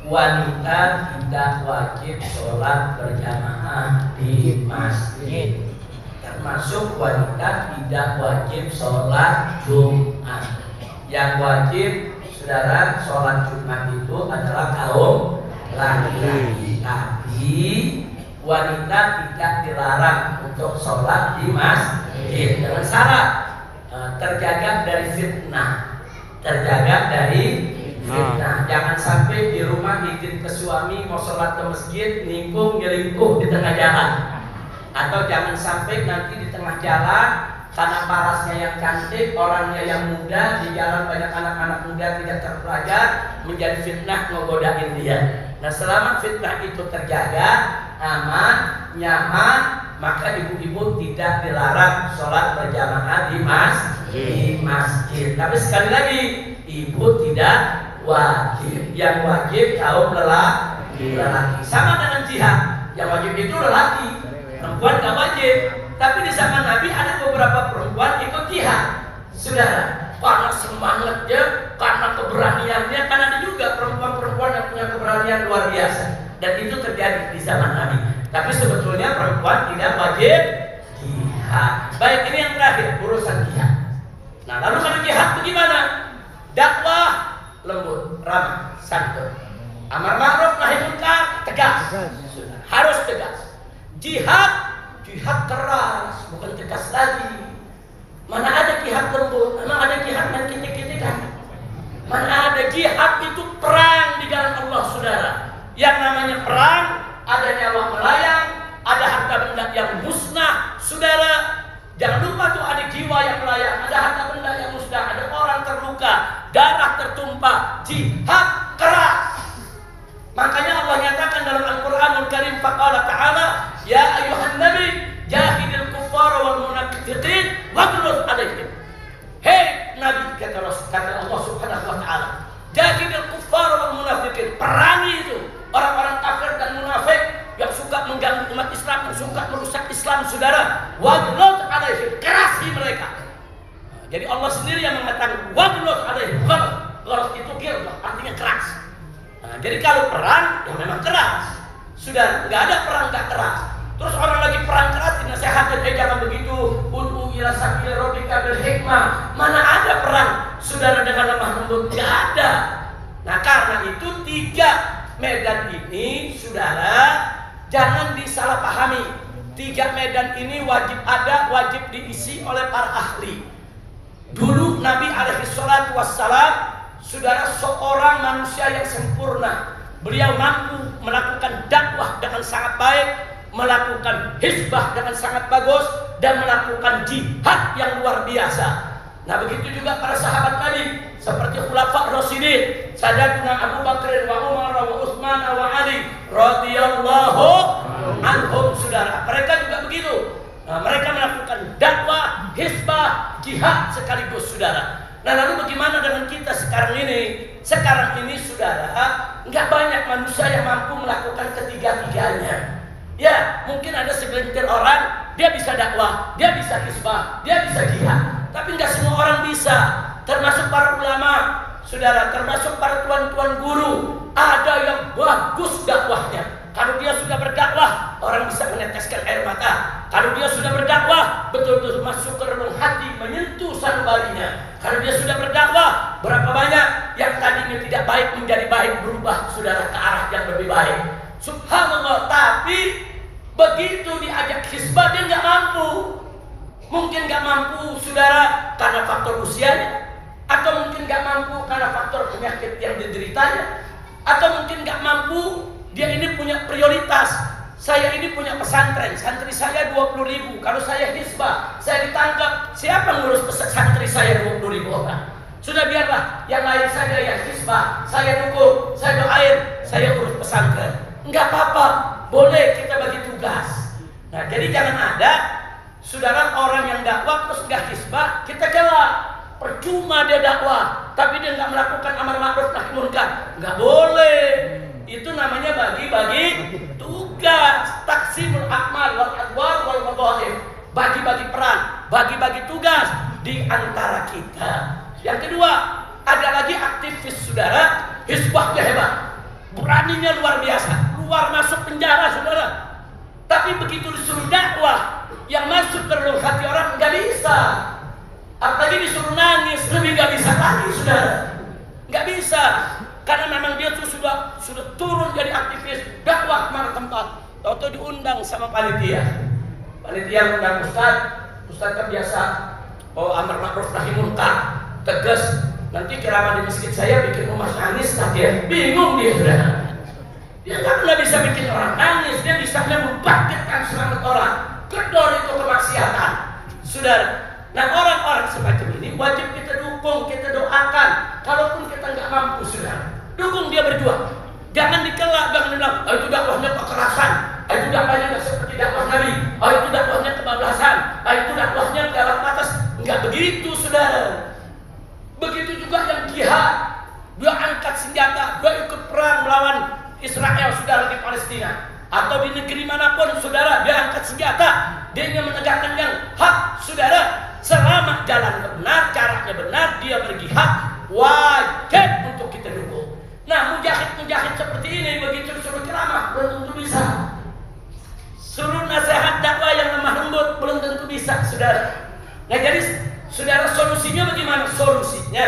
Wanita tidak wajib sholat berjamaah di masjid. Termasuk wanita tidak wajib sholat Jumat. Yang wajib, saudara, sholat Jumat itu adalah kaum laki-laki. Tapi wanita tidak dilarang untuk sholat di masjid dengan syarat terjaga dari fitnah. Terjaga dari fitnah. Jangan sampai di rumah izin ke suami mau sholat ke masjid nikung nyelingkuh di tengah jalan. Atau jangan sampai nanti di tengah jalan karena parasnya yang cantik, orangnya yang muda, di jalan banyak anak-anak muda tidak terpelajar, menjadi fitnah ngegodain dia. Nah, selama fitnah itu terjaga, aman, nyaman, maka ibu-ibu tidak dilarang sholat berjamaah di masjid. Tapi sekali lagi, ibu tidak wajib. Yang wajib kaum lelaki. Sama dengan jihad. Yang wajib itu lelaki, perempuan gak wajib. Tapi di zaman Nabi ada beberapa perempuan ikut jihad. Saudara, karena semangatnya, karena keberaniannya, karena ada juga perempuan-perempuan yang punya keberanian luar biasa. Dan itu terjadi di zaman Nabi. Tapi sebetulnya perempuan tidak wajib jihad. Baik, ini yang terakhir, urusan jihad. Nah, lalu kalau jihad bagaimana? Dakwah lembut, ramah, santun. Amar ma'ruf nahi munkar, tegas. Harus tegas. Jihad keras, bukan tegas lagi. Mana ada jihad lembut, mana ada jihad yang kitik-kitikan. Mana ada jihad itu perang di jalan Allah, saudara. Yang namanya perang, ada nyawa melayang, ada harta benda yang musnah, saudara. Jangan lupa tuh ada jiwa yang melayang, ada harta benda yang musnah, ada orang terluka, darah tertumpah, jihad keras. Makanya Allah nyatakan dalam Al-Quranul Karim, faqala ta'ala, ya ayuhan nabi, jahidil kuffara wal munafiqin waghluz alaihim. Hei Nabi, kata Allah Subhanahu wa ta'ala, jahidil kuffara wal munafiqin, perangi itu orang-orang kafir dan munafik yang suka mengganggu umat Islam, yang suka merusak Islam, saudara. Waghluz alaihim, kerasi mereka. Jadi Allah sendiri yang mengatakan waghluz alaihim. Ghalaz itu gilbah, artinya keras. Nah, jadi kalau perang, ya memang keras. Sudah, nggak ada perang nggak keras. Terus orang lagi perang keras dinasihatkan, jangan begitu. Ud'u ila sabil rabbika bil hikmah. Mana ada perang, saudara, dengan lemah lembut? Nggak ada. Nah, karena itu 3 medan ini, saudara, jangan disalahpahami. 3 medan ini wajib ada, wajib diisi oleh para ahli. Dulu Nabi alaihi salatu wassalam, saudara, seorang manusia yang sempurna. Beliau mampu melakukan dakwah dengan sangat baik, melakukan hizbah dengan sangat bagus, dan melakukan jihad yang luar biasa. Nah, begitu juga para sahabat tadi, seperti Khulafa Rasyidin, Sayyidina Abu Bakar wa Umar wa Utsman wa Ali radhiyallahu anhum, saudara. Mereka juga begitu. Nah, mereka melakukan dakwah, hizbah, jihad sekaligus, saudara. Nah, lalu bagaimana dengan kita sekarang ini? Sekarang ini, saudara, nggak banyak manusia yang mampu melakukan ketiga-tiganya. Ya, mungkin ada segelintir orang, dia bisa dakwah, dia bisa hizbah, dia bisa jihad. Tapi nggak semua orang bisa. Termasuk para ulama, saudara, termasuk para tuan-tuan guru. Ada yang bagus dakwahnya. Kalau dia sudah berdakwah, orang bisa meneteskan air mata. Kalau dia sudah berdakwah, betul-betul masuk ke relung hati, menyentuh sanubarinya. Kalau dia sudah berdakwah, berapa banyak yang tadinya tidak baik menjadi baik, berubah, saudara, ke arah yang lebih baik. Subhanallah. Tapi begitu diajak hizbah, dia nggak mampu. Mungkin nggak mampu, saudara, karena faktor usianya, atau mungkin nggak mampu karena faktor penyakit yang dideritanya, atau mungkin nggak mampu. Dia ini punya prioritas. Saya ini punya pesantren, santri saya 20.000. Kalau saya hizbah, saya ditangkap, siapa ngurus santri saya 20.000 orang? Sudah, biarlah yang lain saja yang hizbah. Saya dukung, saya doain, saya urus pesantren. Enggak apa-apa, boleh kita bagi tugas. Nah, jadi jangan ada, saudara, orang yang dakwah terus enggak hizbah, kita gelak. Percuma dia dakwah, tapi dia enggak melakukan amar ma'ruf nahi munkar. Enggak boleh. Itu namanya bagi-bagi tugas, taksimul akmal wal adwar wal wadhaif. Bagi-bagi peran, bagi-bagi tugas di antara kita. Yang kedua, ada lagi aktivis, saudara, hizbahnya hebat, beraninya luar biasa, luar masuk penjara, saudara. Tapi begitu disuruh dakwah, yang masuk ke relung hati orang nggak bisa. Apalagi disuruh nangis, lebih nggak bisa lagi, saudara. Nggak bisa. Karena memang dia tuh sudah turun jadi aktivis dakwah kemana tempat. Toto diundang sama panitia. Panitia undang Ustaz kan biasa amar ma'ruf nahi munkar, tegas. Nanti ceramah di masjid saya bikin umat nangis, dia bingung dia sudah. Dia nggak pernah bisa bikin orang nangis, dia bisa membangkitkan semangat orang. Kedor itu kemaksiatan, saudara. Nah orang-orang semacam ini wajib kita dukung, kita doakan. Kalaupun kita nggak mampu, saudara, dukung dia berjuang. Jangan dikela, jangan bilang, itu dakwahnya kekerasan, itu dakwahnya nggak seperti dakwah Nabi, itu dakwahnya kebablasan, itu dakwahnya dalam batas. Nggak begitu, saudara. Begitu juga yang jihad, dia angkat senjata, dia ikut perang melawan Israel, saudara, di Palestina atau di negeri manapun, saudara, dia angkat senjata, dia ingin menegakkan yang hak, saudara. Selama jalan benar, caranya benar, dia berjihad, wajib untuk kita dukung. Nah, mujahid-mujahid seperti ini begitu suruh ceramah belum tentu bisa, suruh nasihat dakwah yang lemah lembut belum tentu bisa, saudara. Nah jadi saudara, solusinya bagaimana? Solusinya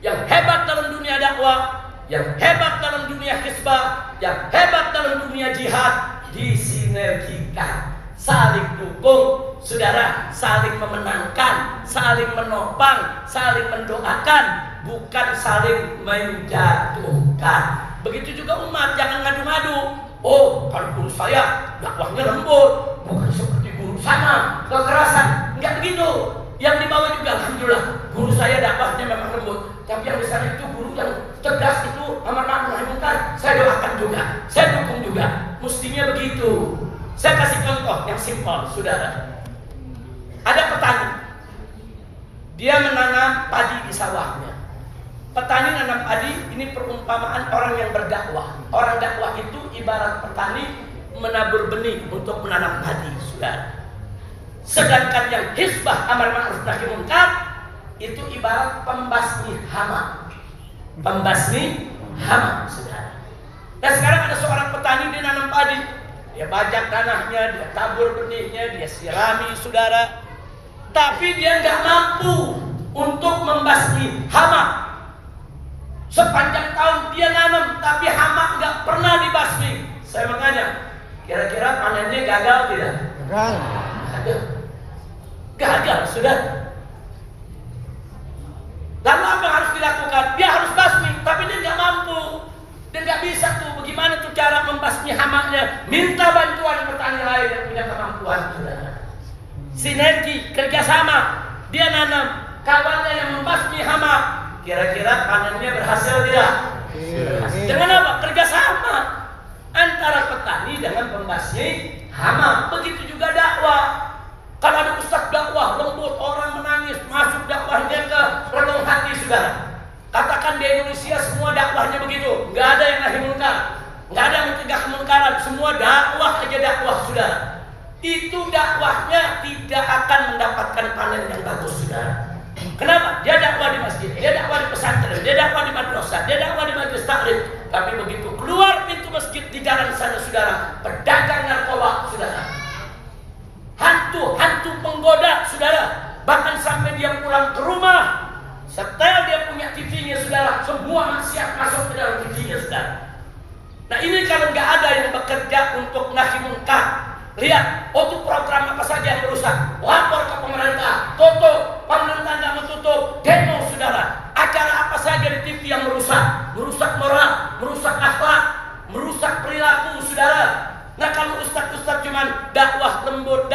yang hebat dalam dunia dakwah, yang hebat dalam dunia hizbah, yang hebat dalam dunia jihad, disinergikan, saling dukung, saudara, saling memenangkan, saling menopang, saling mendoakan, bukan saling menjatuhkan. Begitu juga umat, jangan ngadu-ngadu. Oh, kalau guru saya dakwahnya lembut, bukan seperti guru sana kekerasan. Enggak begitu. Yang dibawa juga, alhamdulillah, guru saya dakwahnya memang lembut, tapi yang besar itu guru yang tegas itu amar ma'ruf nahi munkar, saya doakan juga, saya dukung juga. Mestinya begitu. Saya kasih contoh yang simpel, saudara. Ada petani, dia menanam padi di sawahnya. Petani nanam padi, ini perumpamaan orang yang berdakwah. Orang dakwah itu ibarat petani menabur benih untuk menanam padi, saudara. Sedangkan yang hizbah amar ma'ruf nahi munkar itu ibarat pembasmi hama. Pembasmi hama, saudara. Nah sekarang ada seorang petani, dia nanam padi, dia bajak tanahnya, dia tabur benihnya, dia sirami, saudara. Tapi dia nggak mampu untuk membasmi hama. Sepanjang tahun dia nanam, tapi hama nggak pernah dibasmi. Saya menanya, kira-kira panennya gagal tidak? Gagal, sudah. Lalu apa yang harus dilakukan? Dia harus basmi, tapi dia nggak mampu. Dia nggak bisa tuh. Bagaimana tuh cara membasmi hamanya? Minta bantuan petani lain yang punya kemampuan, saudara. Sinergi, kerjasama. Dia nanam, kawannya yang membasmi hama. Kira-kira panennya berhasil tidak? Dengan apa? Kerjasama antara petani dengan pembasmi hama. Begitu juga dakwah. Kalau ada ustaz dakwah lembut, orang menangis, masuk dakwahnya ke relung hati, saudara. Katakan di Indonesia semua dakwahnya begitu, nggak ada yang nahi munkar, nggak ada yang mencegah kemungkaran, semua dakwah aja dakwah, saudara. Itu dakwahnya tidak akan mendapatkan panen yang bagus, saudara. Kenapa? Dia dakwah di masjid, dia dakwah di pesantren, dia dakwah di madrasah, dia dakwah di majelis taklim. Tapi begitu keluar pintu masjid di jalan sana, saudara, pedagang narkoba, saudara. Hantu penggoda, saudara. Bahkan sampai dia pulang ke rumah, setel dia punya TV-nya, saudara, semua maksiat masuk ke dalam TV-nya, saudara. Nah ini kalau nggak ada yang bekerja untuk nahi munkar, lihat, itu program apa saja yang merusak, lapor ke pemerintah, tutup, pemerintah nggak mau tutup, demo, saudara. Acara apa saja di TV yang merusak moral, merusak akhlak, merusak perilaku, saudara. Nah kalau ustaz-ustaz cuman dakwah lembut,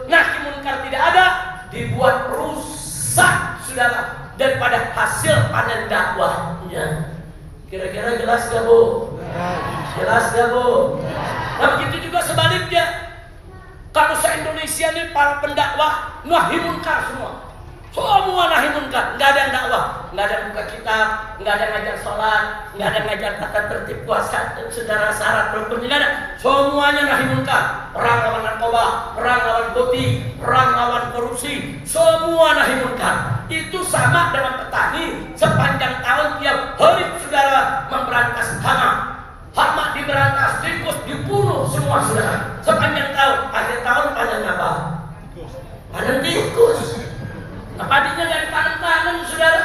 nahi munkar tidak ada, dibuat rusak, saudara, daripada hasil panen dakwahnya. Kira-kira jelas gak, Bu? Jelas gak, Bu? Nah begitu juga sebaliknya. Kalau se-Indonesia ini para pendakwah nahi munkar semua. Semua nahi munkar, nggak ada yang dakwah, nggak ada yang buka kitab, nggak ada yang ngajar sholat, nggak ada yang ngajar tata tertib puasa secara syarat rukun, nggak ada. Semuanya nahi munkar, perang lawan narkoba, perang lawan putih, perang lawan korupsi, semua nahi munkar. Itu sama dengan petani, sepanjang tahun tiap hari, saudara, memberantas hama. Hama diberantas, tikus dibunuh semua, saudara. Sepanjang tahun, akhir tahun panen apa? Panen tikus. Nah, padinya nggak ditanam-tanam, saudara.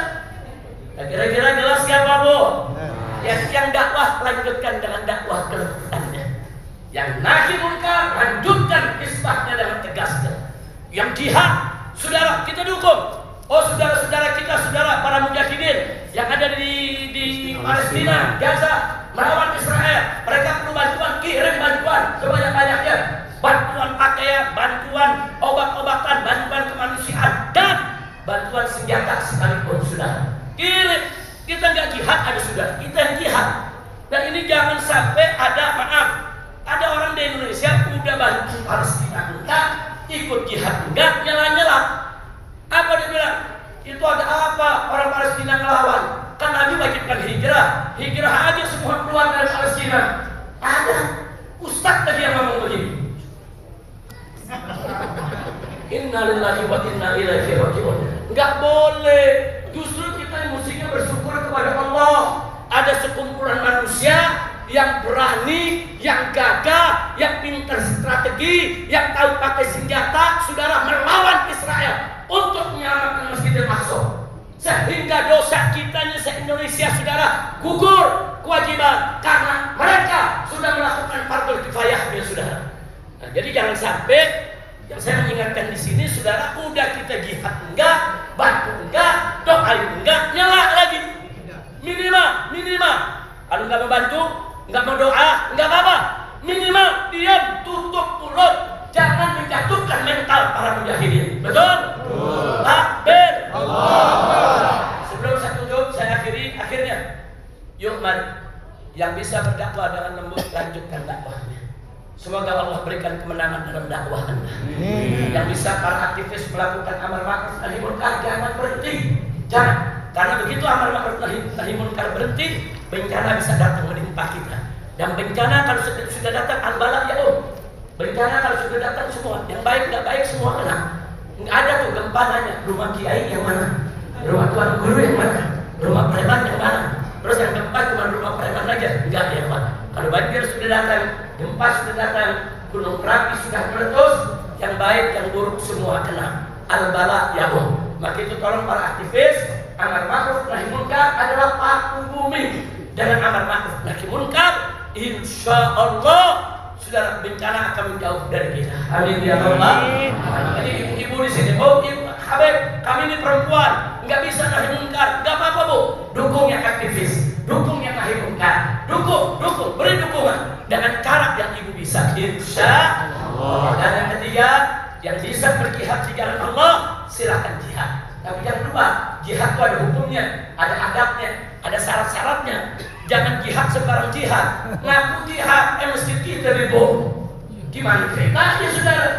Nah, kira-kira jelas siapa, Bu? Yang dakwah lanjutkan dengan dakwah kelembutannya. Yang nahi munkar, lanjutkan isbahnya dengan tegasnya. Yang jihad, saudara kita dukung. Oh saudara-saudara kita, saudara para mujahidin yang ada di Palestina, Gaza, melawan Israel, mereka perlu bantuan, kirim bantuan sebanyak-banyaknya. Bantuan pakaian, bantuan obat-obatan, bantuan kemanusiaan, dan bantuan senjata sekalipun, saudara. Kirim. Kita nggak jihad, ada saudara, kita yang jihad. Dan ini jangan sampai ada orang di Indonesia udah bantu Palestina enggak, ikut jihad enggak, nyela-nyela. Apa dia bilang? Itu ada apa orang Palestina ngelawan? Kan Nabi wajibkan hijrah aja semua keluar dari Palestina. Ada ustaz tadi yang ngomong begini. Innalillahi wa inna ilaihi raji'un. Enggak boleh. Justru kita mustinya bersyukur kepada Allah. Ada sekumpulan manusia yang berani, yang gagah, yang pintar strategi, yang tahu pakai senjata, saudara, melawan Israel untuk menyelamatkan Masjidil Aqsa. Sehingga dosa kita se-Indonesia, saudara, gugur kewajiban karena mereka sudah melakukan fardhu kifayahnya, saudara. Nah, jadi jangan sampai yang saya mengingatkan di sini, saudara, udah kita jihad enggak, bantu enggak, doain enggak, nyala lagi. Minimal. Kalau enggak mau bantu, enggak mau doa, enggak apa-apa. Minimal diam, tutup mulut, jangan menjatuhkan mental para mujahidin. Betul? Takbir. Sebelum saya tutup, saya akhirnya. Yuk mari, yang bisa berdakwah dengan lembut, lanjutkan dakwahnya. Semoga Allah berikan kemenangan dalam dakwah Anda. Yang bisa para aktivis melakukan amar ma'ruf nahi munkar, jangan berhenti. Jangan. Karena begitu amar ma'ruf nahi munkar berhenti, bencana bisa datang menimpa kita. Dan bencana kalau sudah datang al-bala ya bencana kalau sudah datang semua, yang baik tidak baik semua kena. Nggak ada tuh gempa nanya, rumah kiai yang mana, rumah tuan guru yang mana, rumah preman yang mana. Terus yang gempa cuma rumah preman aja, enggak ya Pak. Kalau banjir sudah datang, gempa sudah datang, gunung Merapi sudah meletus, yang baik yang buruk semua kena. Al-bala ya Maka itu tolong para aktivis, amar ma'ruf nahi munkar adalah paku bumi. Dengan amar ma'ruf nahi munkar, insya Allah saudara, bencana akan menjauh dari kita. Amin ya Allah. Jadi ibu-ibu di sini, ibu Habib, kami ini perempuan, nggak bisa nahi munkar, nggak apa-apa bu. Dukung yang aktivis, dukung yang nahi munkar, dukung, beri dukungan dengan cara yang ibu bisa. Insya Allah. Dan yang ketiga, yang bisa berjihad di jalan Allah, silakan jihad. Tapi yang kedua, jihad itu ada hukumnya, ada adabnya, ada syarat-syaratnya. Jangan jihad sembarang jihad. Ngaku jihad, masjid kita dibom. Gimana ceritanya, saudara?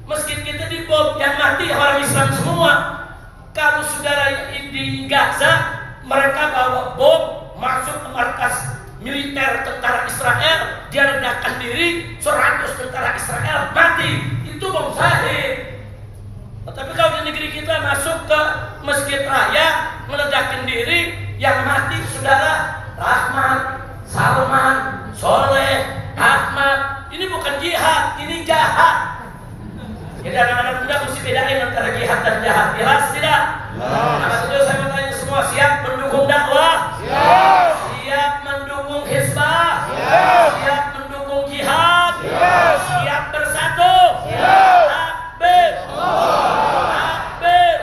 Masjid kita dibom, yang mati orang Islam semua. Kalau saudara di Gaza, mereka bawa bom masuk ke markas militer tentara Israel, dia ledakan diri, 100 tentara Israel mati. Itu bom sahih. Tapi kalau di negeri kita masuk ke masjid raya, meledakan diri, yang mati saudara Rahmat, Salman, Soleh, Ahmad. Ini bukan jihad, ini jahat. Jadi anak-anak muda mesti bedain antara jihad dan jahat. Jelas tidak? Maka saja saya mau tanya semua, siap mendukung dakwah? Siap mendukung hizbah? Siap mendukung jihad? Siap bersatu? Takbir! Takbir!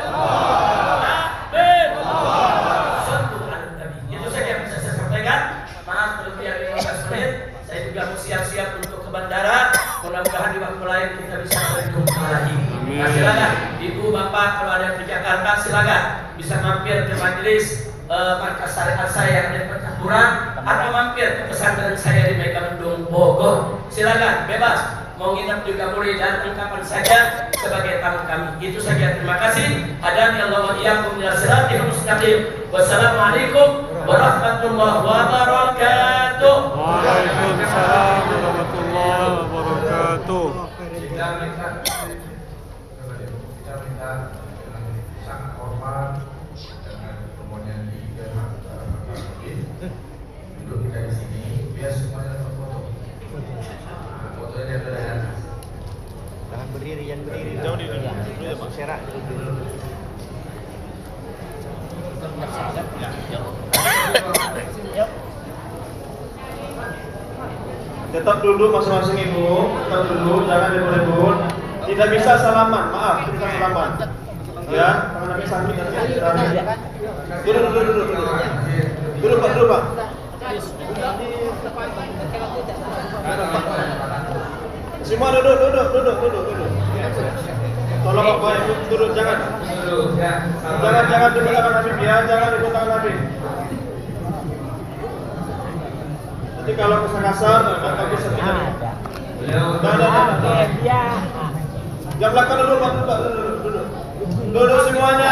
Takbir! Satu Nabi. Itu saja yang bisa saya sampaikan. Maaf berlebihan 15 menit. Saya juga mau siap-siap untuk ke bandara. Mudah-mudahan di waktu lain kita bisa berjumpa lagi. Nah, silakan ibu bapak kalau ada di Jakarta silakan bisa mampir ke majelis markas syariat saya yang ada di Petamburan atau mampir ke pesantren saya di Megamendung Bogor. Silakan bebas. Mau nginep juga boleh dan kapan saja sebagai tamu kami. Itu saja. Terima kasih. Hadani Allah wa iyyakum ila siratal mustaqim. Wassalamualaikum warahmatullahi wabarakatuh. Waalaikumsalam warahmatullahi wabarakatuh. Kita minta dengan sangat hormat dengan kemudian duduk kita di sini biar semuanya foto. Fotonya ada. Jangan berdiri. Jauh di dulu ya, Pak. Serak dulu. Yuk. Tetap duduk masing-masing ibu, tetap duduk, jangan ribut-ribut. Tidak bisa salaman, maaf, tidak bisa salaman. Ya, tangan Nabi sakit dan istirahat. Duduk, duduk, duduk, duduk. Duduk Pak, duduk Pak. Semua duduk, duduk, duduk, duduk, duduk. Tolong Bapak Ibu duduk, jangan. Jangan duduk tangan Habib ya, jangan duduk tangan Habib. Nanti kalau kesal-kasar, nggak bisa kita. Yang belakang duduk, Pak, duduk. Duduk semuanya.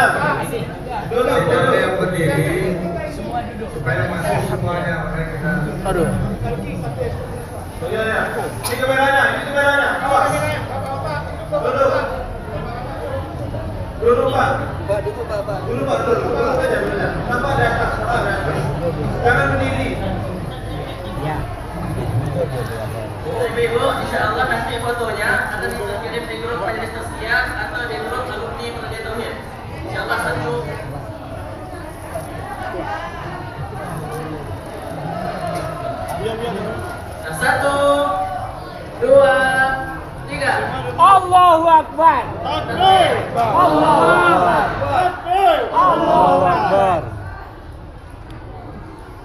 Duduk. Ada yang berdiri. Supaya masuk semuanya. Aduh. Ya, ya. Ini kameranya. Awas. Duduk. Duduk, Pak. Duduk, Pak. Duduk aja. Tanpa ada atas. Jangan berdiri. Ibu, insya Allah nanti fotonya akan dikirim di grup majelis tazkiyah atau di grup alumni Pengajian Tauhid. Insya Allah satu. Nah, 1, 2, 3. Allahu Akbar. Takbir. Allahu Akbar. Takbir. Allahu Akbar.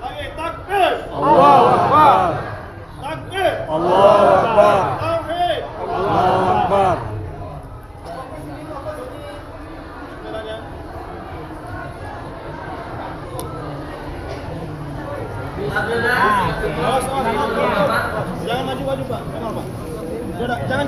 Lagi takbir. Allahu Akbar. Takbir. Allahu Akbar. Tauhid. Allahu Akbar. Alhamdulillah. Jangan maju Pak. Jangan Pak. Jangan